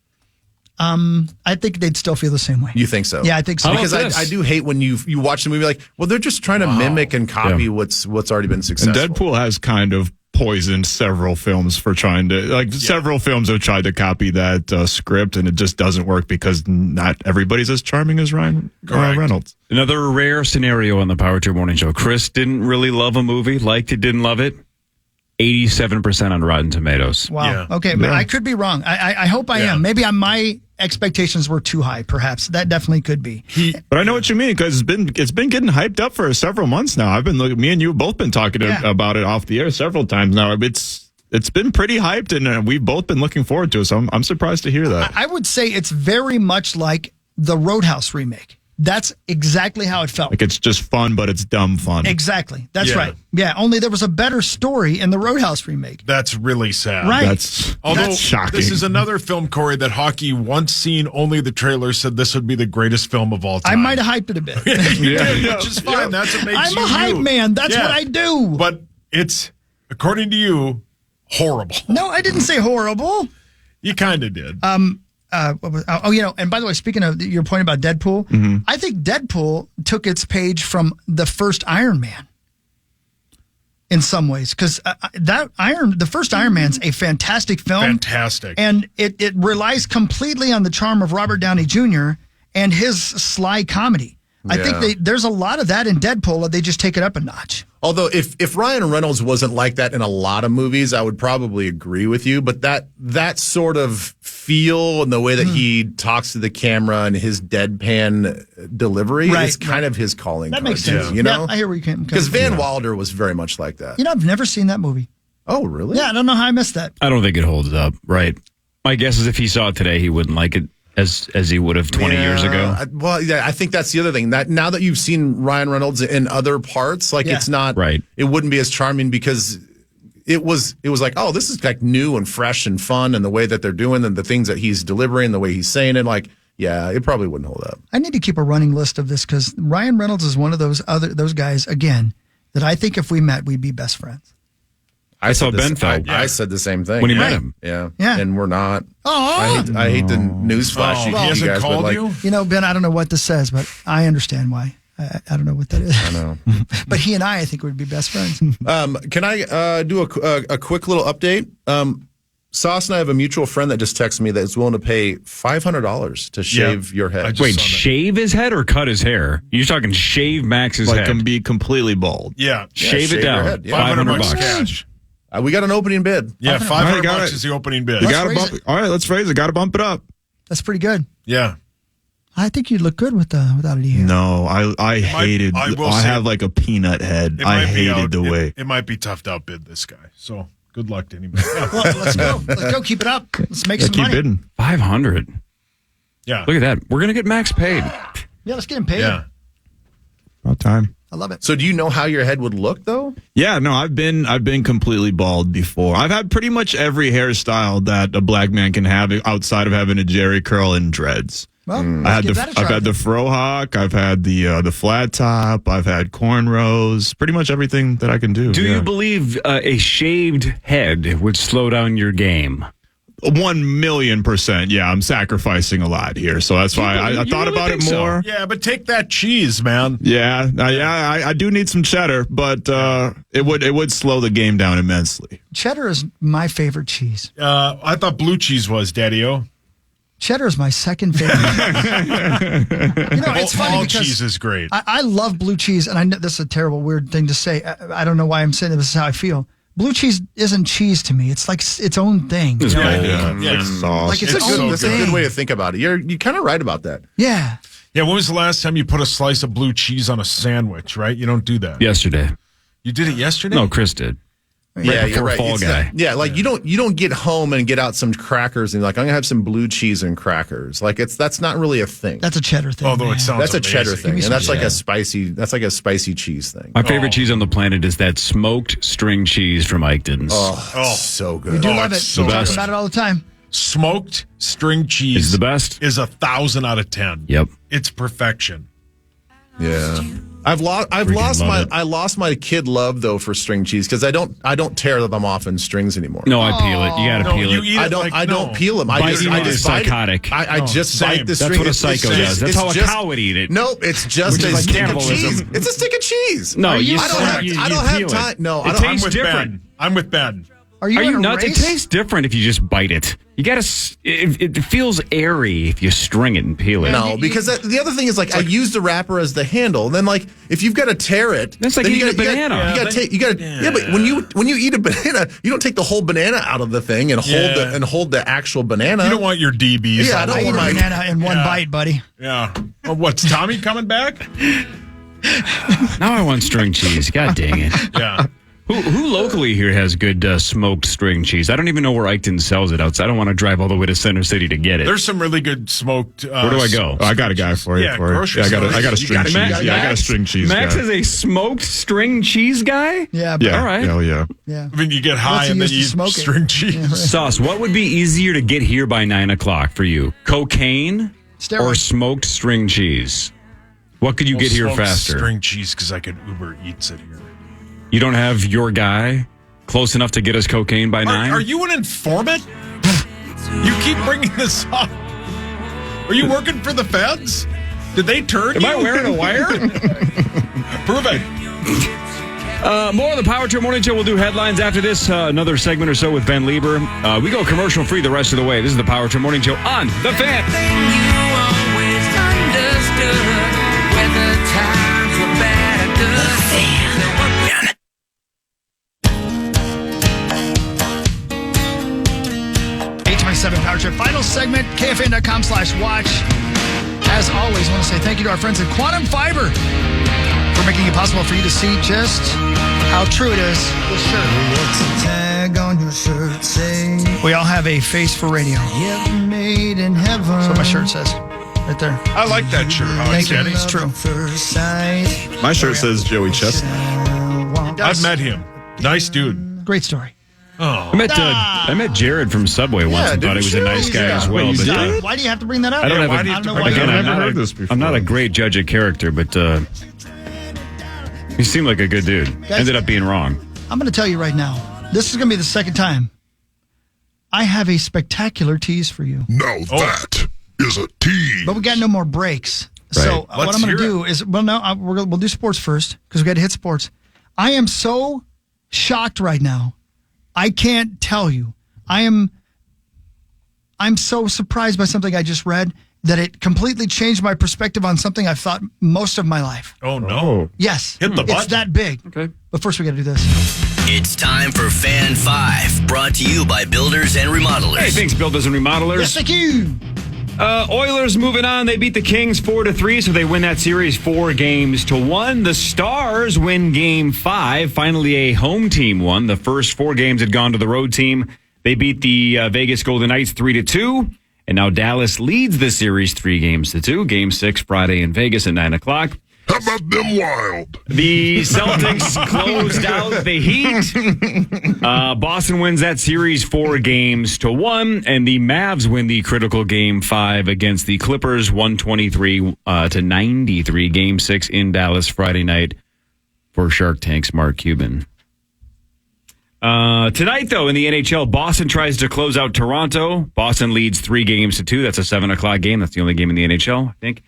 D: I think they'd still feel the same way.
E: You think so?
D: Yeah, I think so.
C: How about
E: Because
C: this?
E: I do hate when you watch the movie like, well, they're just trying to mimic and copy what's already been
G: And
E: successful.
G: Deadpool has kind of poisoned several films for trying to, several films have tried to copy that script, and it just doesn't work because not everybody's as charming as Ryan Reynolds.
C: Another rare scenario on the Power Trip Morning Show. Chris didn't really love a movie, liked it, didn't love it. 87% on Rotten Tomatoes.
D: Wow.
F: Yeah.
D: Okay, but I could be wrong. I hope I am. Maybe my expectations were too high, perhaps. That definitely could be.
G: But I know what you mean because it's been getting hyped up for several months now. I've been me and you have both been talking about it off the air several times now. It's been pretty hyped, and we've both been looking forward to it. So I'm surprised to hear that.
D: I would say it's very much like the Roadhouse remake. That's exactly how it felt.
G: Like it's just fun, but it's dumb fun.
D: Exactly. That's
F: Yeah.
D: right. Yeah. Only there was a better story in the Roadhouse remake.
F: That's really sad.
D: Right.
F: Although
G: shocking.
F: this is another film, Corey, that Hockey, once seen only the trailer, said this would be the greatest film of all time.
D: I might have hyped it a bit.
F: You did, which is fine. That's what makes
D: I'm
F: you
D: a hype
F: you.
D: man. That's
F: Yeah.
D: what I do.
F: But it's, according to you, horrible.
D: No, I didn't say horrible.
F: You kind of did.
D: And by the way, speaking of your point about Deadpool, I think Deadpool took its page from the first Iron Man in some ways, because the first Iron Man's a fantastic film.
F: Fantastic.
D: And it relies completely on the charm of Robert Downey Jr. and his sly comedy. I think there's a lot of that in Deadpool. They just take it up a notch.
E: Although if Ryan Reynolds wasn't like that in a lot of movies, I would probably agree with you. But that sort of feel and the way that he talks to the camera and his deadpan delivery is kind of his calling
D: That
E: card.
D: makes sense.
E: You know,
D: I hear where you came from.
E: because Van Wilder was very much like that.
D: You know, I've never seen that movie.
E: Oh, really?
D: Yeah, I don't know how I missed that.
C: I don't think it holds up. Right. My guess is if he saw it today, he wouldn't like it as he would have 20 years ago.
E: I think that's the other thing. That now that you've seen Ryan Reynolds in other parts, it's not
C: right.
E: It wouldn't be as charming because it was like, oh, this is like new and fresh and fun, and the way that they're doing and the things that he's delivering, the way he's saying it, it probably wouldn't hold up.
D: I need to keep a running list of this because Ryan Reynolds is one of those guys again that I think if we met, we'd be best friends.
E: I
C: saw Ben felt.
E: I said the same thing
C: when he met him.
E: Yeah,
D: Yeah.
E: and we're not.
D: Oh,
E: I hate the newsflash.
F: he hasn't
E: guys,
F: called
E: but
F: you?
D: you know, Ben, I don't know what this says, but I understand why. I don't know what that is.
E: I know.
D: But he and I think, would be best friends.
E: Can I do a quick little update? Sauce and I have a mutual friend that just texted me that is willing to pay $500 to shave your head.
C: Wait, shave his head or cut his hair? You're talking shave Max's head.
G: Can be completely bald.
F: Yeah.
C: Shave it
E: your
C: down.
E: head, yeah.
F: $500
C: $500.
F: cash.
E: We got an opening bid.
F: Yeah,
G: All
F: $500
G: right, got it.
F: is the opening bid.
G: You
D: Let's
G: gotta
D: raise
G: bump
D: it.
G: it. All right, let's raise it. Got to bump it up.
D: That's pretty good.
F: Yeah.
D: I think you'd look good without any hair.
G: No, I hated.
F: I will
G: I
F: say-
G: have like a peanut head.
F: It
G: I
F: might be
G: hated the way.
F: It might be tough to outbid this guy. So good luck to anybody.
D: Well, let's go. Let's go. Keep it up. Let's make some
G: Keep
D: money.
G: bidding.
C: 500.
F: Yeah.
C: Look at that. We're gonna get Max paid.
D: Yeah, let's get him paid.
F: Yeah.
G: About time.
D: I love it.
E: So do you know how your head would look though?
G: Yeah, no, I've been completely bald before. I've had pretty much every hairstyle that a black man can have outside of having a Jerry curl and dreads.
D: Well,
G: I've
D: give that a try.
G: had the frohawk. I've had the flat top. I've had cornrows. Pretty much everything that I can do.
C: Do
G: yeah.
C: you believe a shaved head would slow down your game?
G: 1,000,000%. Yeah, I'm sacrificing a lot here, so that's why I
C: you
G: thought
C: really
G: about it
C: think so?
G: more.
F: Yeah, but take that cheese, man.
G: Yeah, I do need some cheddar, but it would slow the game down immensely.
D: Cheddar is my favorite cheese.
F: I thought blue cheese was, Daddy-O.
D: Cheddar is my second favorite. It's funny
F: All
D: because
F: cheese is great.
D: I love blue cheese, and I know this is a terrible, weird thing to say. I don't know why I'm saying this is how I feel. Blue cheese isn't cheese to me. It's like its own thing. You know?
F: Yeah.
G: Sauce.
D: Like it's its
F: so
D: own
E: That's a
D: thing.
E: good way to think about it. You're kind of right about that.
D: Yeah.
F: Yeah, when was the last time you put a slice of blue cheese on a sandwich, right? You don't do that.
C: Yesterday.
F: You did it yesterday?
C: No, Chris did.
E: Yeah,
C: before Fall
E: It's
C: Guy.
E: like you don't get home and get out some crackers and you're like, I'm gonna have some blue cheese and crackers. Like that's not really a thing.
D: That's a cheddar thing.
F: Although
D: man.
F: it sounds
E: That's a
F: amazing.
E: cheddar thing,
D: me
E: and
D: some
E: that's like
D: cheddar.
E: a spicy cheese thing.
C: My favorite cheese on the planet is that smoked string cheese from Iketon's.
E: Oh, so good.
D: We do
F: Oh,
D: love it.
F: it's so
D: We talk
F: good.
D: about it all the time.
F: Smoked string cheese
C: It's the best.
F: is 1,000 out of 10.
C: Yep.
F: It's perfection.
E: Yeah. I lost my kid love though for string cheese because I don't tear them off in strings anymore.
C: No, I peel it. You got to
F: No,
C: peel
F: you
C: it.
F: eat it
E: I don't peel them. I
C: Biting
E: just
C: it is
E: bite it.
C: psychotic.
E: I just
F: same.
E: bite the
F: That's
E: string.
C: what a
E: It's
C: psycho
E: just-
C: does. That's
E: it's
C: how a
E: just-
C: cow would eat it.
E: Nope, it's just
C: Which
E: a
C: is like
E: stick of
C: cannibalism.
E: cheese. It's a stick of cheese.
C: No,
E: I
C: you
E: don't have
C: you
E: time.
C: peel it.
E: No, I
C: It
E: don't.
C: tastes
F: I'm with
C: different.
F: Ben. I'm with Ben.
D: Are you in a
C: nuts?
D: race?
C: It tastes different if you just bite it. You gotta. It feels airy if you string it and peel it.
E: No, because the other thing is I use the wrapper as the handle. And then if you've got to tear it,
C: that's like
E: then
C: eating a banana.
E: You got to take. You got to. Yeah, but when you eat a banana, you don't take the whole banana out of the thing and hold the actual banana.
F: You don't want your DBs.
E: Yeah, I don't want
D: a banana in one bite, buddy.
F: Yeah. Oh, what's Tommy coming back?
C: Now I want string cheese. God dang it.
F: Yeah.
C: Who locally here has good smoked string cheese? I don't even know where Eichton sells it outside. I don't want to drive all the way to Center City to get it.
F: There's some really good smoked.
C: Where do I go?
G: I got a guy for you.
F: Yeah,
G: for you.
F: grocery
G: I got a
F: store.
G: string cheese. I got a string cheese.
C: Max
G: guy.
C: is a smoked string cheese guy?
D: Yeah.
G: Yeah.
C: All right.
G: Hell yeah.
D: Yeah.
F: I mean, you get high
D: What's he
F: and then
D: used
F: you
D: to smoke it?
F: string cheese.
C: Sauce, what would be easier to get here by 9 o'clock for you? Cocaine
D: Steroids.
C: or smoked string cheese? What could you get here
F: Smoked
C: faster?
F: String cheese because I could Uber Eats it here.
C: You don't have your guy close enough to get us cocaine by 9?
F: Are you an informant? You keep bringing this up. Are you working for the feds? Did they turn you?
C: Am I wearing a wire?
F: Prove it.
C: More of the Power Trip Morning Show. We'll do headlines after this. Another segment or so with Ben Lieber. We go commercial free the rest of the way. This is the Power Trip Morning Show on The Fan.
D: Power Trip. Final segment, KFAN.com/watch. As always, I want to say thank you to our friends at Quantum Fiber for making it possible for you to see just how true it is. This shirt.
B: What's the tag on your shirt say?
D: We all have a face for radio.
B: Yet made in heaven.
D: That's what my shirt says. Right there.
F: I like that shirt.
D: Thank you.
F: Kenny.
D: It's true.
B: First sight.
G: My shirt says Joey Chestnut.
F: I've met him. Nice dude.
D: Great story.
F: Oh.
C: I met Jared from Subway once and thought he was a nice guy as well.
G: Wait, you
C: But,
G: did?
D: Why do you have to bring that up?
C: I don't
F: why
C: have
F: do you
C: a,
F: have to
D: know
F: bring
D: why
F: it
D: you
F: up?
G: I've
C: I'm
G: never
C: not
G: heard
C: a-
G: this before.
C: I'm not a great judge of character, but he seemed like a good dude.
D: Guys-
C: Ended up being wrong.
D: I'm going to tell you right now. This is going to be the second time. I have a spectacular tease for you.
A: Now that is a tease.
D: But we got no more breaks. So what
F: Let's
D: I'm going to
F: hear
D: do is, we'll do sports first because we got to hit sports. I am so shocked right now. I can't tell you. I'm so surprised by something I just read that it completely changed my perspective on something I've thought most of my life.
F: Oh, no.
D: Yes.
F: Hit the
D: It's
F: button.
D: that big.
C: Okay.
D: But first we got to do this.
H: It's time for Fan 5, brought to you by Builders and Remodelers.
C: Hey, thanks, Builders and Remodelers.
D: Yes, thank you.
C: Oilers moving on. They beat the Kings 4-3, so they win that series 4-1. The Stars win Game 5. Finally, a home team won. The first 4 games had gone to the road team. They beat the Vegas Golden Knights 3-2, and now Dallas leads the series 3-2. Game 6 Friday in Vegas at 9 o'clock.
A: How about them Wild?
C: The Celtics closed out the Heat. Boston wins that series 4-1, and the Mavs win the critical Game 5 against the Clippers 123-93. Game 6 in Dallas Friday night for Shark Tank's Mark Cuban. Tonight, though, in the NHL, Boston tries to close out Toronto. Boston leads 3-2. That's a 7 o'clock game. That's the only game in the NHL, I think.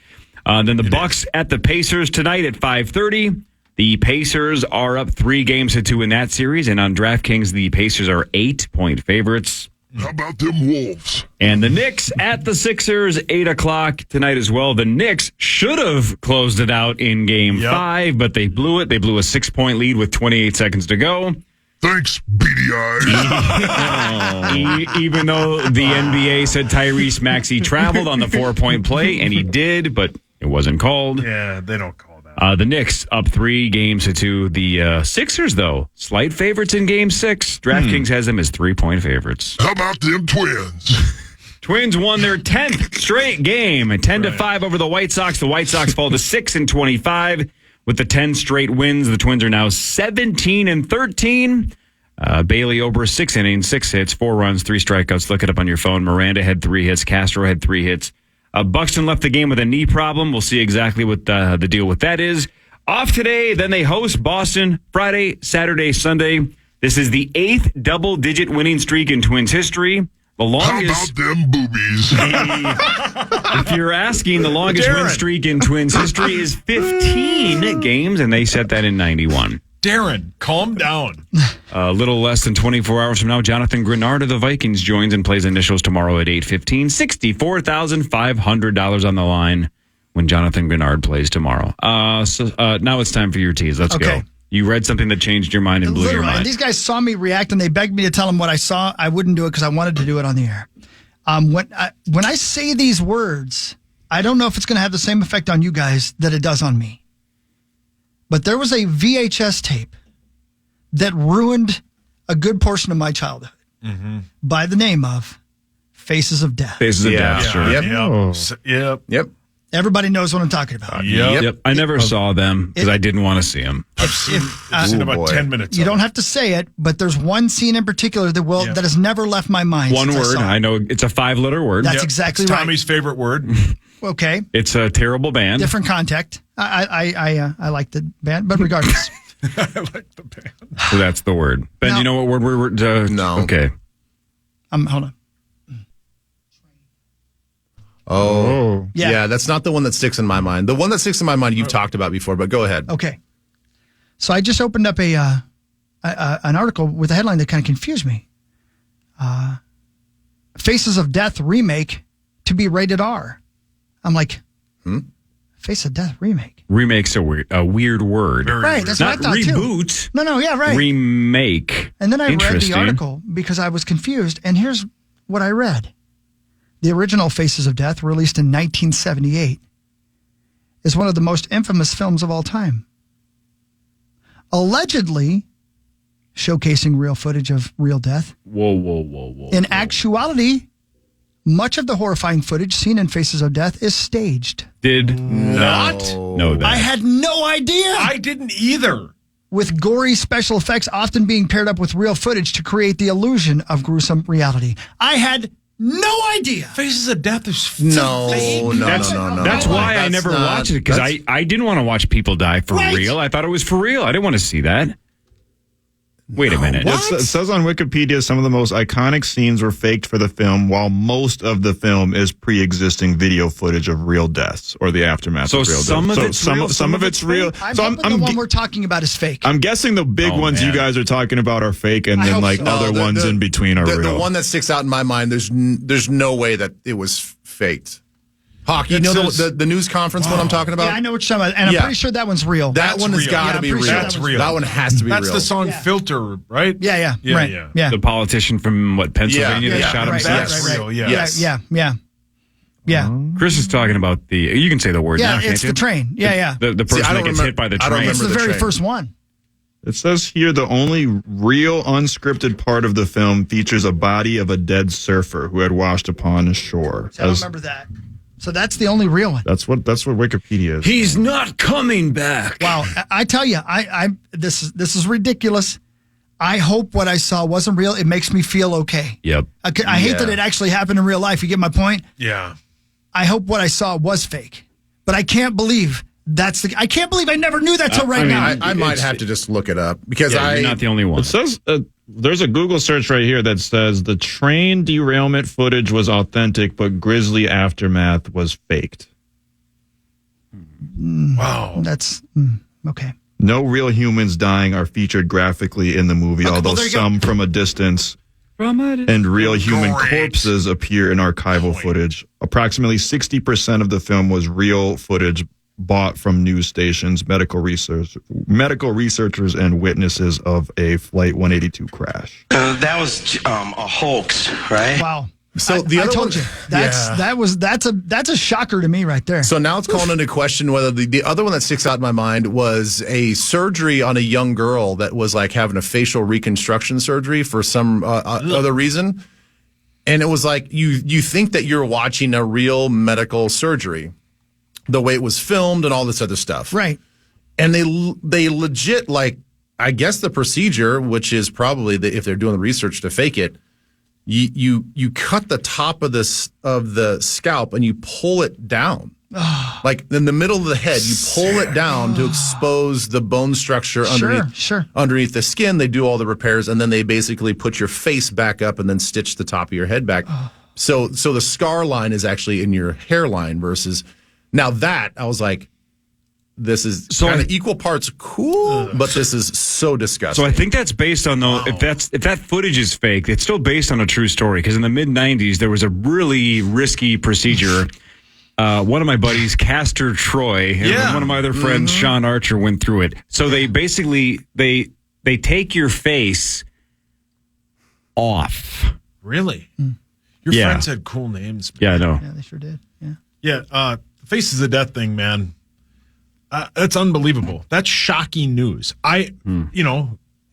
C: Then the Bucks at the Pacers tonight at 5:30. The Pacers are up 3-2 in that series, and on DraftKings, the Pacers are 8-point favorites.
A: How about them Wolves?
C: And the Knicks at the Sixers, 8 o'clock tonight as well. The Knicks should have closed it out in Game 5, but they blew it. They blew a 6-point lead with 28 seconds to go.
A: Thanks, beady eyes.
C: Even though the NBA said Tyrese Maxey traveled on the 4-point play, and he did, but it wasn't called.
F: Yeah, they don't call that.
C: The Knicks up 3-2. The Sixers, though, slight favorites in Game 6. DraftKings has them as 3-point favorites.
A: How about them Twins?
C: Twins won their 10th straight game, 10-5 over the White Sox. The White Sox fall to 6-25. With the 10 straight wins, the Twins are now 17-13. Bailey Ober, 6 innings, 6 hits, 4 runs, 3 strikeouts. Look it up on your phone. Miranda had 3 hits. Castro had 3 hits. Buxton left the game with a knee problem. We'll see exactly what the deal with that is. Off today, then they host Boston Friday, Saturday, Sunday. This is the 8th double-digit winning streak in Twins history. The
A: How
C: longest,
A: about them boobies?
C: if you're asking, the longest win streak in Twins history is 15 games, and they set that in 91.
F: Darren, calm down.
C: A little less than 24 hours from now, Jonathan Grenard of the Vikings joins and plays initials tomorrow at 8:15. $64,500 on the line when Jonathan Grenard plays tomorrow. So now it's time for your tease. Let's go. You read something that changed your mind and blew your mind.
D: And these guys saw me react, and they begged me to tell them what I saw. I wouldn't do it because I wanted to do it on the air. When I say these words, I don't know if it's going to have the same effect on you guys that it does on me. But there was a VHS tape that ruined a good portion of my childhood by the name of Faces of Death.
C: Faces of Death, sure.
F: Yep.
D: Everybody knows what I'm talking about.
C: Yep. I never saw them because I didn't want to see them.
F: I've seen about 10 minutes.
D: You don't have to say it, but there's one scene in particular that has never left my mind.
C: One word. I know it's a 5-letter word.
D: That's exactly
F: it's
D: right.
F: Tommy's favorite word.
D: Okay.
C: It's a terrible band.
D: Different context. I like the band, but regardless.
F: I like the band.
C: So that's the word. Ben,
D: No.
C: you know what word we're...
E: No.
C: Okay.
D: Hold on.
E: Oh.
D: Yeah.
E: Yeah, that's not the one that sticks in my mind. The one that sticks in my mind you've talked about before, but go ahead.
D: Okay. So I just opened up an article with a headline that kind of confused me. Faces of Death remake to be rated R. I'm like, Face of Death remake.
C: Remake's a weird word.
D: Right, that's
C: Not
D: what I thought
C: reboot.
D: too. No, yeah, right.
C: Remake.
D: And then I read the
C: Interesting.
D: article because I was confused, and here's what I read. The original Faces of Death, released in 1978, is one of the most infamous films of all time. Allegedly showcasing real footage of real death.
C: Whoa.
D: In actuality, much of the horrifying footage seen in Faces of Death is staged.
C: Did not know that.
D: I had no idea.
F: I didn't either.
D: With gory special effects often being paired up with real footage to create the illusion of gruesome reality. I had no idea.
F: Faces of Death is
E: No.
C: That's why I never watched it, because I didn't want to watch people die for real. I thought it was for real. I didn't want to see that. Wait a minute.
G: It says on Wikipedia some of the most iconic scenes were faked for the film, while most of the film is pre-existing video footage of real deaths or the aftermath
C: So
G: of real
C: some
G: deaths.
C: of it's real,
G: some of it's real.
D: I'm
G: So
D: hoping the one we're talking about is fake.
G: I'm guessing the big ones you guys are talking about are fake, and
D: I
G: then
D: hope
G: like
D: so.
G: other ones in between are real.
E: The one that sticks out in my mind, there's no way that it was faked. Hawk, you know the news conference one I'm talking about?
D: Yeah, I know what you're talking about, and I'm pretty sure that one's real.
E: That one has got to be real.
F: That's real.
E: That one has to be real.
F: That's the song Filter, right?
D: Yeah, right. Yeah.
C: The politician from Pennsylvania that shot
D: right,
C: himself.
F: That's real, yeah.
E: Yes.
D: Yeah.
C: Chris is talking about you can say the word now,
D: Yeah,
C: can't
D: it's
C: you?
D: the train. Yeah.
C: The person
E: I
C: that
E: don't
C: gets hit by the
E: I don't
C: train.
D: It's the
E: remember the
D: very
E: train.
D: first one.
G: It says here the only real unscripted part of the film features a body of a dead surfer who had washed upon the shore.
D: I don't remember that. So that's the only real one.
G: That's what Wikipedia is.
C: He's not coming back.
D: Wow, I tell you, this is ridiculous. I hope what I saw wasn't real. It makes me feel okay.
C: Yep.
D: I hate that it actually happened in real life. You get my point?
F: Yeah.
D: I hope what I saw was fake, but I can't believe I can't believe I never knew that till right now.
E: I might have to just look it up because
C: You're not the only one.
G: It says there's a Google search right here that says the train derailment footage was authentic, but grisly aftermath was faked.
F: Wow.
D: That's okay.
G: No real humans dying are featured graphically in the movie, although
D: there you go.
G: some from a distance and real human corpses appear in archival footage. Approximately 60% of the film was real footage bought from news stations, medical researchers, and witnesses of a Flight 182 crash.
I: That was a hoax, right?
D: Wow.
E: So the
D: I
E: other
D: told
E: one,
D: you that's a shocker to me right there.
E: So now it's calling into question whether the other one that sticks out in my mind was a surgery on a young girl that was like having a facial reconstruction surgery for some other reason. And it was like you think that you're watching a real medical surgery, the way it was filmed and all this other stuff.
D: Right.
E: And they legit, like, I guess the procedure, which is probably if they're doing the research to fake it, you cut the top of the scalp and you pull it down. Like in the middle of the head, you pull it down to expose the bone structure underneath the skin. They do all the repairs, and then they basically put your face back up and then stitch the top of your head back. So the scar line is actually in your hairline versus now that I was like, this is
C: So
E: kind
C: I-
E: of equal parts cool, but this is so disgusting.
C: So I think that's based on if that footage is fake, it's still based on a true story. Because in the mid-'90s, there was a really risky procedure. One of my buddies, Castor Troy, and one of my other friends, Sean Archer, went through it. So they basically they take your face off.
F: Really? Your friends had cool names. Man.
C: Yeah, I know.
D: Yeah, they sure did. Yeah.
F: Yeah, the Faces of Death thing, man. That's unbelievable. That's shocking news.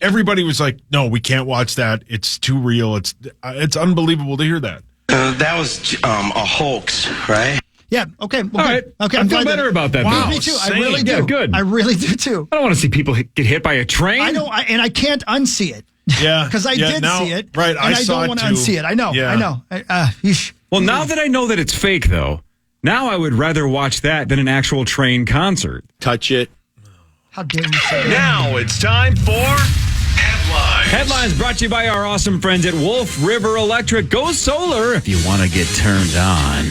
F: Everybody was like, "No, we can't watch that. It's too real." It's unbelievable to hear that.
I: That was a hoax, right?
D: Yeah. Okay. Well,
C: All right.
D: good. Okay.
C: I feel better about that.
F: Wow.
C: though.
D: Me too. I
F: Same.
D: really do.
C: Yeah, good.
D: I really do too.
C: I don't want to see people get hit by a train.
D: I know, and I can't unsee it.
F: Yeah,
D: Because I did
F: now-
D: see it.
F: Right,
D: And
F: I saw
D: don't
F: it
D: want to
F: too.
D: unsee it. I know.
F: Yeah.
D: I know. Yeesh.
C: Well, now that I know that it's fake, though, now I would rather watch that than an actual train concert.
G: Touch it.
D: How dare you say that?
J: Now it's time for headlines.
C: Headlines brought to you by our awesome friends at Wolf River Electric. Go solar if you want to get turned on.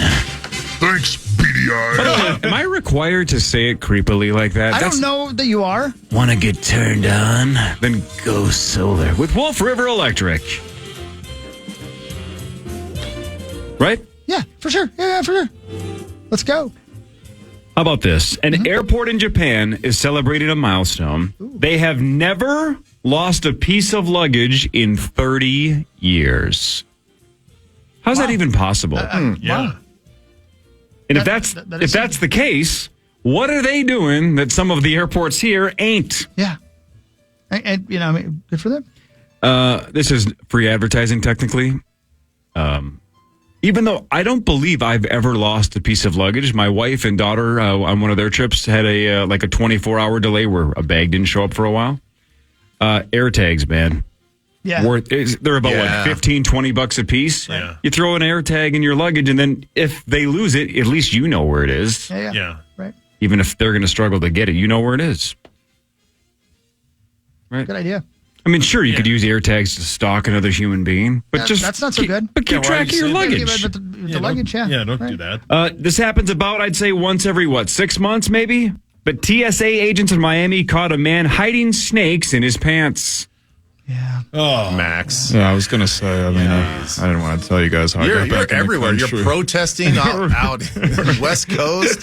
A: Thanks, BDI.
C: Am I required to say it creepily like that?
D: I don't know that you are.
C: Want to get turned on? Then go solar with Wolf River Electric. Right?
D: Yeah, for sure. Yeah, for sure. Let's go.
C: How about this? An airport in Japan is celebrating a milestone. They have never lost a piece of luggage in 30 years. How's that even possible?
F: Yeah.
C: And if
D: that is
C: that's the case, what are they doing that some of the airports here ain't?
D: Yeah. And good for them.
C: This is free advertising, technically. Even though I don't believe I've ever lost a piece of luggage, my wife and daughter on one of their trips had a 24-hour delay where a bag didn't show up for a while. Air tags, man.
D: Yeah.
C: They're about
E: Yeah.
C: $15-20 a piece.
F: Yeah.
C: You throw an air tag in your luggage, and then if they lose it, at least you know where it is.
F: Yeah.
D: Right.
C: Even if they're going to struggle to get it, you know where it is. Right.
D: Good idea.
C: I mean, sure, you could use air tags to stalk another human being, but
D: That's not so good.
C: But keep
F: why
C: track
F: are you
C: of your
F: saying that?
C: luggage.
D: But the luggage, yeah.
F: Yeah, don't
D: Right.
F: do that.
C: This happens about, I'd say, once every, 6 months maybe? But TSA agents in Miami caught a man hiding snakes in his pants.
D: Yeah.
F: Oh,
E: Max.
G: Yeah, I was gonna say. I mean, I didn't want to tell you guys how I
E: You're
G: got back in the
E: everywhere. You're
G: country.
E: protesting out West Coast.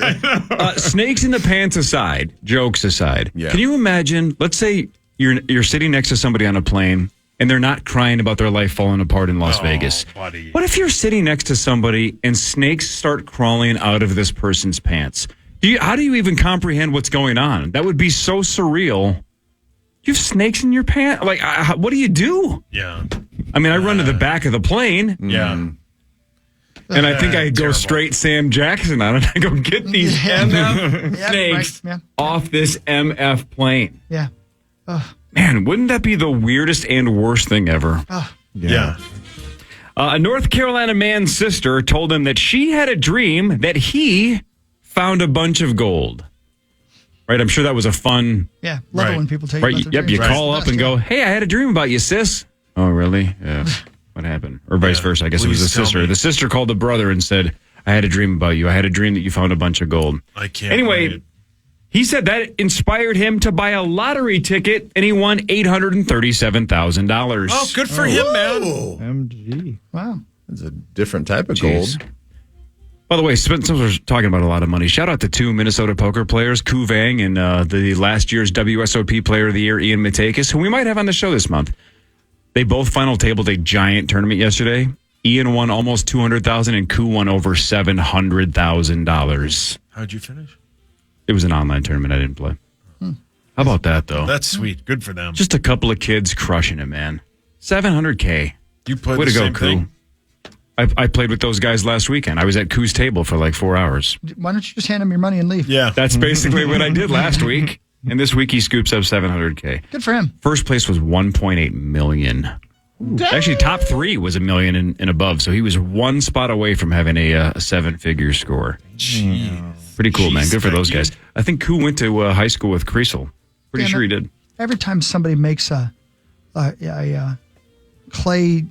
C: Snakes in the pants aside, jokes aside,
E: Yeah.
C: can you imagine, let's say you're sitting next to somebody on a plane and they're not crying about their life falling apart in Las Vegas.
F: buddy.
C: What if you're sitting next to somebody and snakes start crawling out of this person's pants? How do you even comprehend what's going on? That would be so surreal. You have snakes in your pants? Like, what do you do?
F: Yeah.
C: I mean, I run to the back of the plane,
F: Yeah.
C: and I think I go
F: Terrible.
C: straight Sam Jackson on it. I go, get these MF
D: Yeah,
C: snakes
D: right, yeah.
C: off this MF plane.
D: Yeah.
C: Man, wouldn't that be the weirdest and worst thing ever?
F: Yeah.
C: A North Carolina man's sister told him that she had a dream that he found a bunch of gold. Right? I'm sure that was a fun...
D: Yeah. Love it
F: Right.
D: when people tell you
C: Right?
D: about their
C: Yep, you
D: dreams.
C: call up and go, hey, I had a dream about you, sis. Oh, really? Yeah. What happened? Or vice versa. I guess it was the
F: Please tell
C: sister.
F: me.
C: The sister called the brother and said, I had a dream about you. I had a dream that you found a bunch of gold.
F: I can't.
C: Anyway,
F: wait.
C: he said that inspired him to buy a lottery ticket, and he won $837,000.
F: Oh, good for him, man.
G: MG.
D: Wow.
E: It's a different type of
C: Jeez.
E: gold.
C: By the way, since we're talking about a lot of money, shout out to 2 Minnesota poker players, Ku Vang and the last year's WSOP Player of the Year, Ian Matakis, who we might have on the show this month. They both final tabled a giant tournament yesterday. Ian won almost $200,000 and Ku won over $700,000.
F: How'd you finish?
C: It was an online tournament. I didn't play. How about that, though?
F: That's sweet. Good for them.
C: Just a couple of kids crushing it, man. $700K.
F: You played
C: Way
F: the
C: to go,
F: same
C: Ku.
F: thing?
C: I played with those guys last weekend. I was at Ku's table for like 4 hours.
D: Why don't you just hand him your money and leave?
F: Yeah.
C: That's basically what I did last week. And this week he scoops up $700K.
D: Good for him.
C: First place was $1.8 million. Actually, top 3 was $1 million and above. So he was one spot away from having a 7-figure score. Pretty cool, man. Good for those guys. I think Ku went to high school with Creasel. Pretty
D: Damn
C: sure
D: it.
C: he did.
D: Every time somebody makes a clay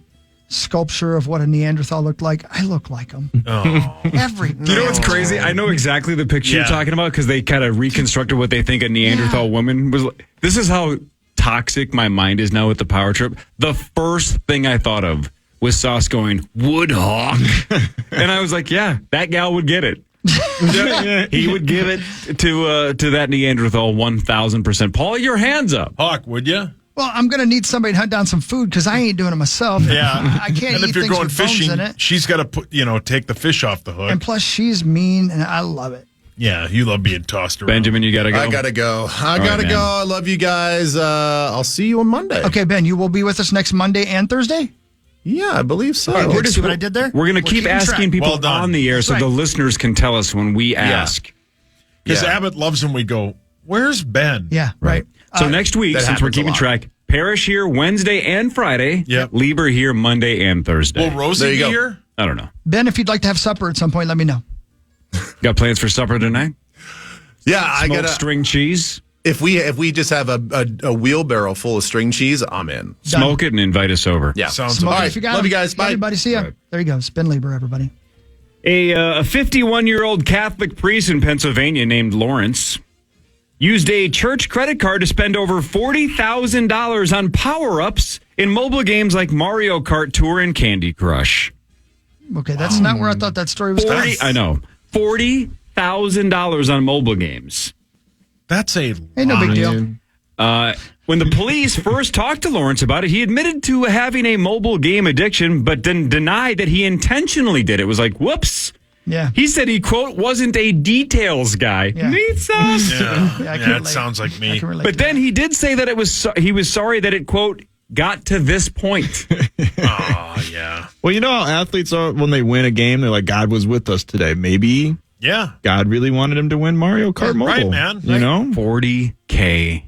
D: sculpture of what a Neanderthal looked like. I look like them.
F: Oh.
D: Every
C: You know what's crazy? I know exactly the picture you're talking about because they kind of reconstructed what they think a Neanderthal woman was. This is how toxic my mind is now with the power trip. The first thing I thought of was Sauce going, Woodhawk. And I was like, yeah, that gal would get it. He would give it to that Neanderthal 1,000%. Paul, your hands up.
F: Hawk, would you?
D: Well, I'm going to need somebody to hunt down some food because I ain't doing it myself.
F: Yeah.
D: I can't
F: and
D: eat
F: if you're
D: things
F: going
D: with bones
F: fishing,
D: in it.
F: she's got to put, take the fish off the hook.
D: And plus, she's mean, and I love it.
F: Yeah, you love being tossed around.
C: Benjamin, you got to go.
E: I gotta go. I gotta
C: man.
E: go. I love you guys. I'll see you on Monday.
D: Okay, Ben, you will be with us next Monday and Thursday?
E: Yeah, I believe so.
D: Okay, see what I did there?
C: We're going to keep
D: keeping
C: asking
D: track.
C: people
F: Well done.
C: on the air so
D: That's
C: the
D: right.
C: listeners can tell us when we ask.
F: Because
E: Yeah.
F: Abbott loves him. We go, where's Ben?
D: Yeah, right.
C: So next week,
E: that
C: since we're
E: happens a
C: keeping
E: lot.
C: track, Parrish here Wednesday and Friday.
F: Yep.
C: Lieber here Monday and Thursday.
F: Will Rosie
E: There you
F: be
E: go.
F: here?
C: I don't know.
D: Ben, if you'd like to have supper at some point, let me know.
C: Got plans for supper tonight?
E: Yeah, I
C: Smoked
E: gotta.
C: string cheese?
E: If we just have a wheelbarrow full of string cheese, I'm in.
C: Smoke it and invite us over.
E: Yeah,
F: Sounds
D: Smoke
E: All
D: it
E: right,
D: if you got
E: love
D: 'em.
E: you guys. Bye.
D: Everybody, see ya.
C: Right.
D: There you go. Spin Lieber, everybody.
C: A 51-year-old Catholic priest in Pennsylvania named Lawrence used a church credit card to spend over $40,000 on power-ups in mobile games like Mario Kart Tour and Candy Crush.
D: Okay, that's not where I thought that story was going.
C: I know. $40,000 on mobile games.
F: That's a
D: Ain't no big deal.
C: When the police first talked to Lawrence about it, he admitted to having a mobile game addiction, but then denied that he intentionally did it. It was like, whoops.
D: Yeah.
C: He said he, quote, wasn't a details guy.
D: Yeah.
C: Need sauce.
F: Yeah,
D: Yeah, I can
F: that
D: relate.
F: sounds like
D: I
F: me.
D: can relate
C: But
D: to
C: then he did say that he was sorry that it, quote, got to this point.
F: Oh, yeah.
G: Well, you know how athletes are when they win a game, they're like, God was with us today. Maybe
F: Yeah.
G: God really wanted him to win Mario Kart Mobile.
F: right, man.
G: You know?
C: 40K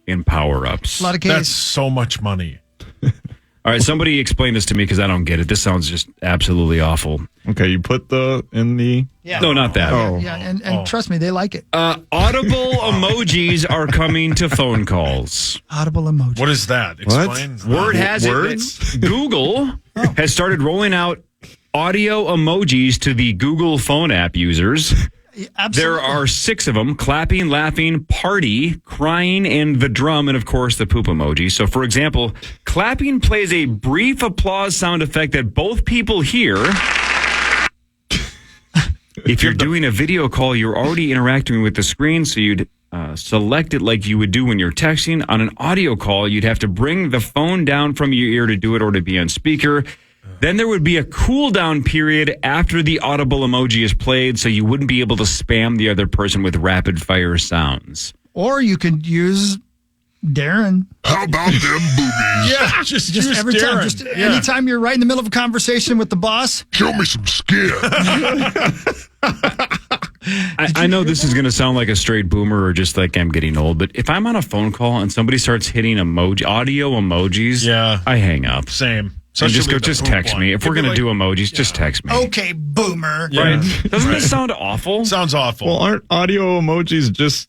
C: in power-ups.
D: A lot of
F: That's
D: kids.
F: so much money.
C: All right, somebody explain this to me because I don't get it. This sounds just absolutely awful.
G: Okay, you put in the.
D: Yeah.
C: No, not that.
G: Oh.
D: Yeah, and trust me, they like it.
C: Audible emojis are coming to phone calls.
D: Audible emoji.
F: What is that? Explain.
C: Word has
G: Words?
C: it that Google has started rolling out audio emojis to the Google phone app users.
D: Absolutely.
C: There are 6 of them: clapping, laughing, party, crying, and the drum, and of course the poop emoji. So, for example, clapping plays a brief applause sound effect that both people hear. If you're doing a video call, you're already interacting with the screen, so you'd select it like you would do when you're texting. On an audio call, you'd have to bring the phone down from your ear to do it or to be on speaker. Then there would be a cool down period after the audible emoji is played, so you wouldn't be able to spam the other person with rapid fire sounds.
D: Or you could use Darren.
A: How about them boobies?
F: Yeah, just use
D: Every time.
F: Darren.
D: Just
F: Yeah.
D: anytime you're right in the middle of a conversation with the boss.
A: Show me some skin.
C: I know this is going to sound like a straight boomer or just like I'm getting old, but if I'm on a phone call and somebody starts hitting audio emojis,
F: Yeah.
C: I hang up.
F: Same.
C: And
F: Especially with the
C: just
F: poop
C: text
F: one.
C: me. If
F: Give
C: we're
F: me
C: going to
F: like-
C: do emojis, just text me.
D: Okay, boomer.
F: Yeah.
C: Right? Doesn't this sound awful?
F: Sounds awful.
G: Well, aren't audio emojis just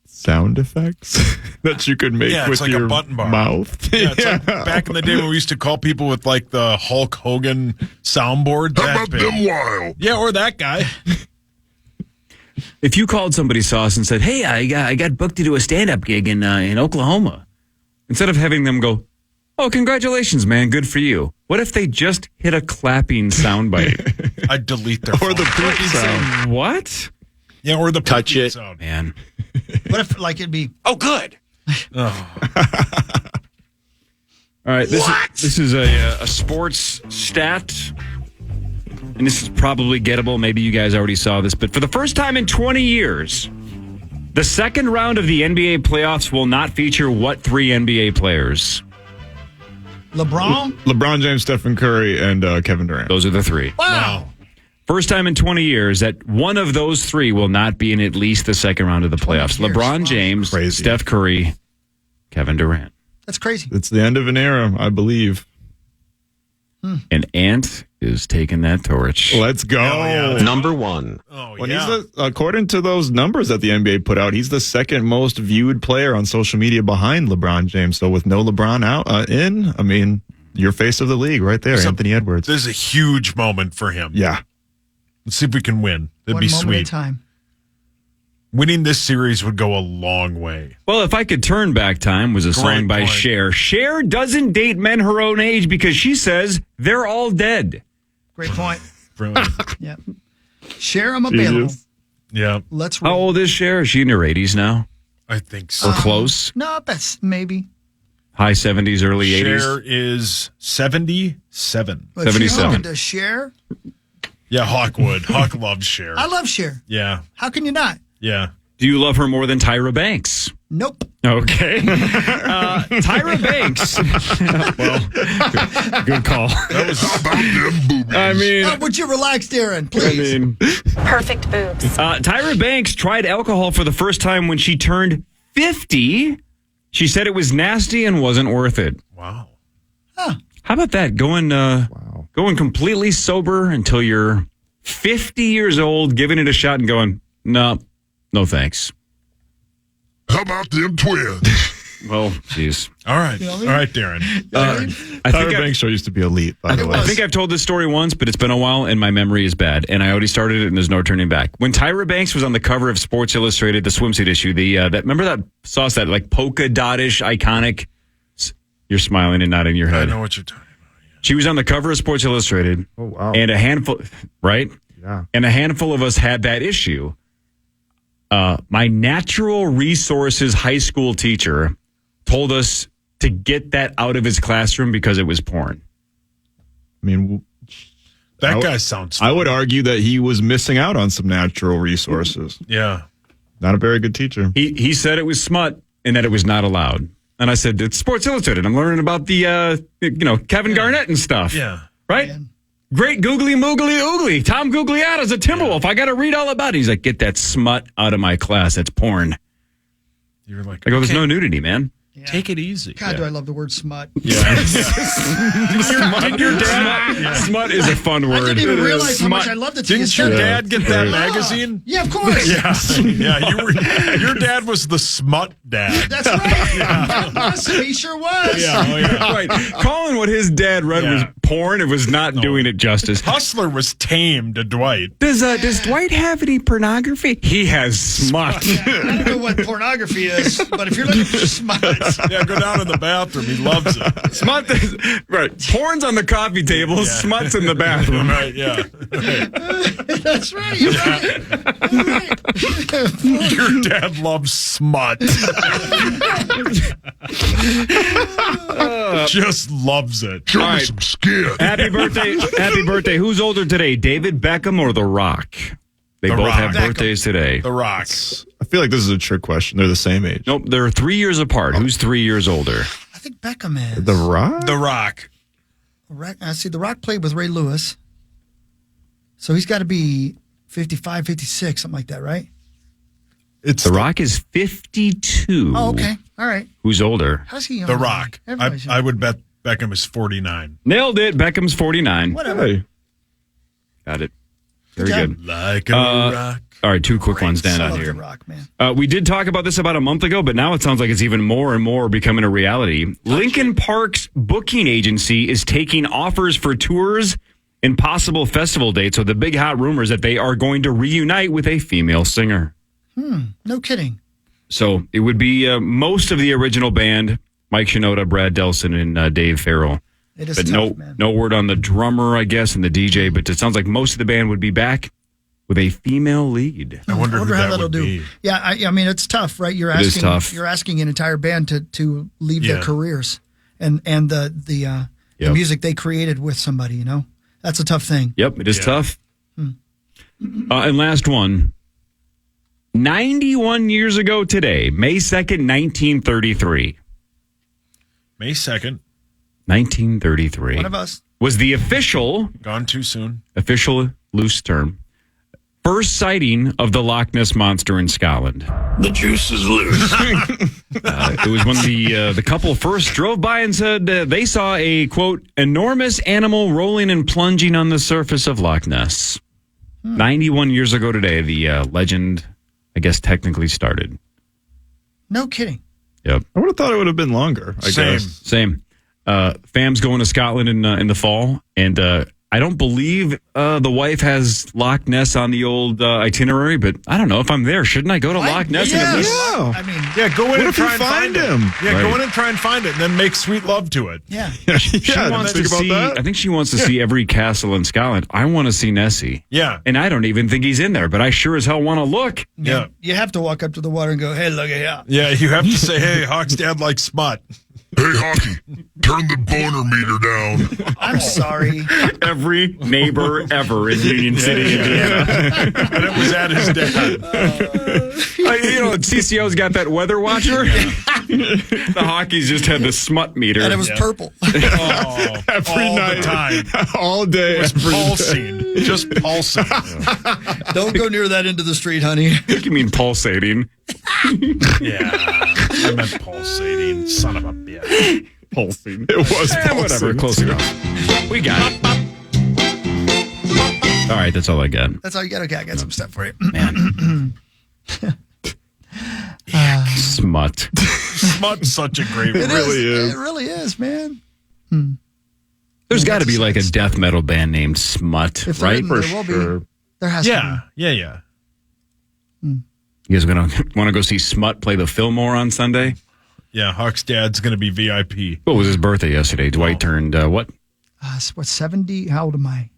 G: sound effects that you could make
F: Yeah, it's
G: with
F: like a
G: your
F: button bar.
G: mouth?
F: Yeah, it's like back in the day when we used to call people with like the Hulk Hogan soundboard.
A: How
F: That
A: about
F: big.
A: them wild?
F: Yeah, or that guy.
C: If you called somebody Sauce and said, "Hey, I got booked to do a stand-up gig in Oklahoma," instead of having them go, "Oh, congratulations, man, good for you," what if they just hit a clapping soundbite?
F: I'd delete their
G: Or
F: phone.
G: the poop sound.
C: What?
F: Yeah, or the
I: Touch
F: poop
I: it.
F: sound.
C: Man.
D: What if, like, it'd be,
I: Oh, good.
C: All right, this is a sports stat, and this is probably gettable. Maybe you guys already saw this, but for the first time in 20 years, the second round of the NBA playoffs will not feature what 3 NBA players?
D: LeBron?
G: LeBron James, Stephen Curry, and Kevin Durant.
C: Those are the 3.
F: Wow.
C: First time in 20 years that one of those 3 will not be in at least the second round of the playoffs.
D: 20 years.
C: LeBron
D: Wow.
C: James,
G: Crazy.
C: Steph Curry, Kevin Durant.
D: That's crazy.
G: It's the end of an era, I believe.
C: And Ant is taking that torch.
G: Let's go.
F: yeah.
I: Number 1.
F: Oh,
G: When
F: yeah.
G: according to those numbers that the NBA put out, he's the second most viewed player on social media behind LeBron James. So with no LeBron out I mean, your face of the league right there, Anthony Edwards.
F: This is a huge moment for him.
G: Yeah.
F: Let's see if we can win. That'd
D: One
F: be
D: moment
F: sweet.
D: at a time.
F: Winning this series would go a long way.
C: Well, If I Could Turn Back Time was a song by
F: point.
C: Cher. Cher doesn't date men her own age because she says they're all dead.
D: Great point.
F: Brilliant.
D: Yeah. Share them available.
F: Yeah,
D: Let's
C: How
D: roll.
C: old is Cher? Is she in her 80s now?
F: I think so.
C: Or close?
D: No, that's maybe.
C: High 70s, early 80s?
F: Cher is 77.
D: But if she's
C: 77.
D: looking to share.
F: Yeah, Hawk would. Hawk loves Cher.
D: I love Cher.
F: Yeah,
D: How can you not?
F: yeah.
C: Do you love her more than Tyra Banks?
D: Nope.
C: Okay. Tyra Banks. Well, good call.
A: How about them boobies?
C: I mean,
D: Oh, would you relax, Darren, please?
K: Perfect boobs.
C: Tyra Banks tried alcohol for the first time when she turned 50. She said it was nasty and wasn't worth it.
F: Wow.
C: How about that? Going completely sober until you're 50 years old, giving it a shot and going, no thanks.
A: How about them twins?
C: Well, geez.
F: All right. All right, Darren.
C: I
G: Tyra
C: think
G: Banks show used to be elite, by the way.
C: I think I've told this story once, but it's been a while and my memory is bad. And I already started it and there's no turning back. When Tyra Banks was on the cover of Sports Illustrated, the swimsuit issue, remember that sauce, that like polka dot-ish iconic? You're smiling and nodding your
F: I
C: head.
F: know what you're talking about.
C: She was on the cover of Sports Illustrated.
G: Oh, wow.
C: And a handful, right?
G: Yeah.
C: And a handful of us had that issue. My natural resources high school teacher told us to get that out of his classroom because it was porn.
G: I mean,
F: That guy sounds
G: I would argue that he was missing out on some natural resources.
F: Yeah.
G: Not a very good teacher.
C: He said it was smut and that it was not allowed. And I said, it's Sports Illustrated. I'm learning about the, Kevin Garnett and stuff.
F: Yeah.
C: Right? Great googly moogly oogly. Tom Gugliotta's a Timberwolf. I got to read all about it. He's like, get that smut out of my class. That's porn.
F: You're like,
C: I go, there's no nudity, man.
F: take it easy.
D: God, do I love the word smut.
C: Did your dad? Smut is a fun word.
D: I didn't even realize how
C: Smut.
D: much I loved it.
F: Didn't your dad get that magazine?
D: Yeah, of course.
F: Yeah. Your dad was the smut dad.
D: That's right. Yes, he sure was.
C: Right. Calling what his dad read was porn. It was not doing it justice.
F: Hustler was tame to Dwight.
C: Does Dwight have any pornography? He has smut.
D: I don't know what pornography is, but if you're looking for smut,
F: Yeah, go down in the bathroom. He loves it.
C: Smut. Right. Porn's on the coffee table. Smut's in the bathroom.
F: Right, yeah.
D: that's right. You're right. You're right.
F: Your dad loves smut. Just loves it.
A: Show
C: All
A: me
C: right.
A: some skin.
C: Happy birthday. Happy birthday. Who's older today, David Beckham or The Rock? They
F: The
C: both
F: Rock.
C: have birthdays today.
F: The Rock.
G: I feel like this is a trick question. They're the same age.
C: Nope, they're 3 years apart. Who's 3 years older?
D: I think Beckham is.
G: The Rock?
F: The Rock.
D: I see The Rock played with Ray Lewis. So he's got to be 55, 56, something like that, right?
G: It's
C: The Rock is 52.
D: Oh, okay. All right.
C: Who's older?
D: How's he?
F: The Rock.
D: Everybody's young.
F: I would bet Beckham is 49.
C: Nailed it. Beckham's 49.
D: Whatever.
G: Hey.
C: Got it. Very
D: job.
C: good.
F: Like a rock.
C: All right, two quick ones, Dan,
D: I
C: on
D: love
C: here.
D: The Rock, man.
C: We did talk about this about a month ago, but now it sounds like it's even more and more becoming a reality. Lincoln Park's booking agency is taking offers for tours and possible festival dates. So the big hot rumor is that they are going to reunite with a female singer.
D: No kidding.
C: So it would be most of the original band, Mike Shinoda, Brad Delson, and Dave Farrell.
D: It is
C: But
D: tough, man.
C: no word on the drummer, I guess, and the DJ. But it sounds like most of the band would be back with a female lead.
F: I wonder who
D: how
F: that
D: that'll
F: would
D: do.
F: be.
D: Yeah, I mean it's tough, right? You're
C: It is
D: asking
C: tough.
D: you're asking an entire band to leave their
F: Yeah.
D: careers and the
C: Yep.
D: music they created with somebody, you know? That's a tough thing.
C: Yep, it is
F: Yeah.
C: tough. And last one. 91 years ago today, May 2nd, 1933.
F: May 2nd.
C: 1933
D: One of us.
C: was the official
F: Gone too soon.
C: loose term, first sighting of the Loch Ness Monster in Scotland.
A: The juice is loose.
C: It was when the couple first drove by and said they saw a, quote, enormous animal rolling and plunging on the surface of Loch Ness. 91 years ago today, the legend, I guess, technically started.
D: No kidding.
C: Yep.
G: I would have thought it would have been longer. I
F: Same.
G: guess.
C: Same. Fam's going to Scotland in the fall, and I don't believe the wife has Loch Ness on the old itinerary, but I don't know if I'm there. Shouldn't I go to Loch Ness?
F: Yeah.
D: I mean,
F: Go in and
G: if you
F: try and find him. Yeah,
C: Right.
F: go in and try and find it, and then make sweet love to it.
D: yeah.
C: She wants to see. I think she wants to see every castle in Scotland. I want to see Nessie.
F: Yeah.
C: And I don't even think he's in there, but I sure as hell want to look.
F: Yeah.
D: You have to walk up to the water and go, hey, look at here.
F: Yeah, you have to say, hey, Hawk's dad likes Smut.
A: Hey, Hockey, turn the boner meter down.
D: I'm sorry.
C: Every neighbor ever in Union City, Indiana.
F: And it was at his dad.
C: CCO's got that weather watcher. The Hockey's just had the smut meter.
D: And it was purple.
F: Every
G: Every night.
F: the time.
G: All day.
F: It was
G: every day.
F: pulsing. Just pulsing.
D: Don't go near that into the street, honey.
C: You mean pulsating?
F: Yeah. I meant pulsating. Son of a bitch.
C: Pulsing.
G: It was
C: Whatever. Close enough. We got it. All right, that's all I got.
D: That's all you got. Okay, I got some stuff for you.
C: Man. Smut.
F: Smut's such a great
D: It
F: word.
D: is. It really is, man.
C: There's got to be like a death metal band named Smut,
D: If there
C: right?
D: isn't, there will be. There has to be.
F: Yeah.
C: You guys want to go see Smut play the Fillmore on Sunday?
F: Yeah, Hawk's dad's going to be VIP.
C: What was his birthday yesterday? Dwight turned what?
D: What, 70? How old am I?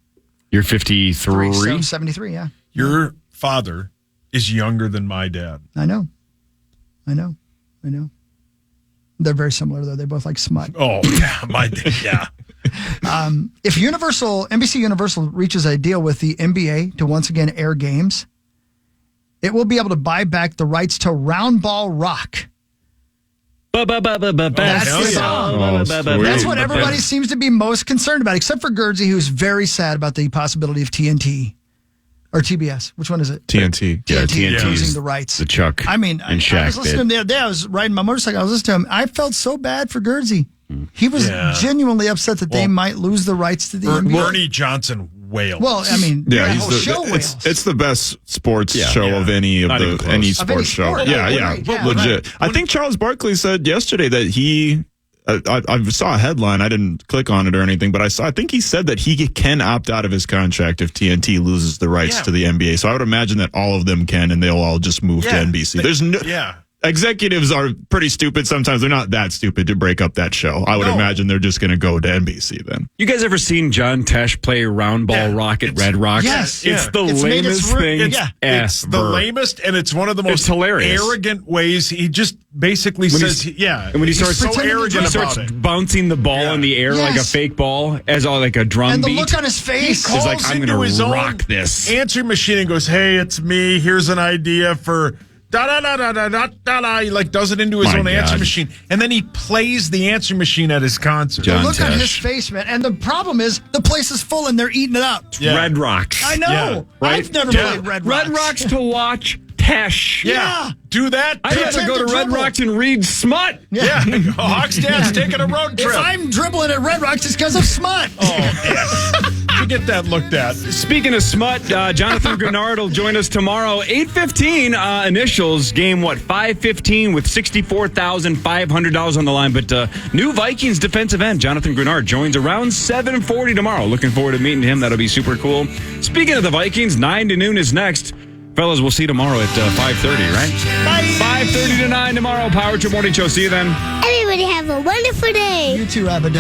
C: You're 53?
D: So 73, yeah.
F: Your father is younger than my dad.
D: I know. They're very similar, though. They both like smut.
F: Oh, yeah, my dad, yeah.
D: If NBC Universal reaches a deal with the NBA to once again air games, it will be able to buy back the rights to Round Ball Rock. That's the song. That's what everybody seems to be most concerned about, except for Gerdsey, who's very sad about the possibility of TNT or TBS. Which one is it?
G: TNT.
C: Yeah,
D: TNT
C: TNT
D: losing
C: is
D: the rights.
C: The Chuck.
D: I mean,
C: and
D: I
C: Shaq
D: was listening to him the other day. I was riding my motorcycle. I was listening to him. I felt so bad for Gerdsey. He was genuinely upset that they might lose the rights to the NBA.
F: Bernie Johnson wailed.
D: Well, I mean,
G: Yeah,
D: the
G: he's
D: whole show wails.
G: it's the best sports show of any
C: Not even
G: of
C: close.
G: any
C: Of
G: sports show.
D: sport,
G: Yeah,
D: right, yeah,
G: legit.
D: right.
G: I think Charles Barkley said yesterday that he. I saw a headline. I didn't click on it or anything, but I think he said that he can opt out of his contract if TNT loses the rights to the NBA. So I would imagine that all of them can, and they'll all just move to NBC. There's no. Executives are pretty stupid sometimes. They're not that stupid to break up that show. I would imagine they're just going to go to NBC then.
C: You guys ever seen John Tesh play Round Ball Rock at Red Rocks?
D: Yes.
C: It's the
D: It's made its
C: lamest thing
F: It's the lamest, and it's one of the most
C: hilarious.
F: arrogant ways. He just basically says,
C: And when he starts
F: he's so arrogant
C: starts
F: about it.
C: bouncing the ball in the air like a fake ball as like a drum
D: And the
C: beat.
D: look on his
F: He
D: face.
F: calls
C: like, I'm
F: into
C: gonna
F: his own
C: rock this.
F: answering machine and goes, "Hey, it's me. Here's an idea for da da da da da da da da." He like does it into his
C: My
F: own answering
C: God.
F: machine, and then he plays the answering machine at his concert.
C: John
D: The look on
C: Tesh.
D: his face, man. And the problem is the place is full and they're eating it up.
F: Yeah.
C: Red Rocks.
D: I know.
F: Yeah,
C: right?
D: I've never
F: Yeah.
D: played Red Rocks.
C: Red Rocks to watch Tesh.
F: Yeah. Do that.
C: I'd rather go to Red
D: dribble.
C: Rocks and read Smut.
F: Yeah. Hawk's dad's taking a road trip.
D: If I'm dribbling at Red Rocks, it's because of smut.
F: You get that looked at.
C: Speaking of Smut, Jonathan Grenard will join us tomorrow, 8:15. Initials game 5:15 with $64,500 on the line. But new Vikings defensive end Jonathan Grenard joins around 7:40 tomorrow. Looking forward to meeting him. That'll be super cool. Speaking of the Vikings, 9 to noon is next. Fellas, we'll see you tomorrow at 5:30, right?
D: Bye.
C: 5:30 to 9 tomorrow. Power Trip Morning Show. See you then.
K: Everybody have a wonderful day.
D: You too, Abaddon.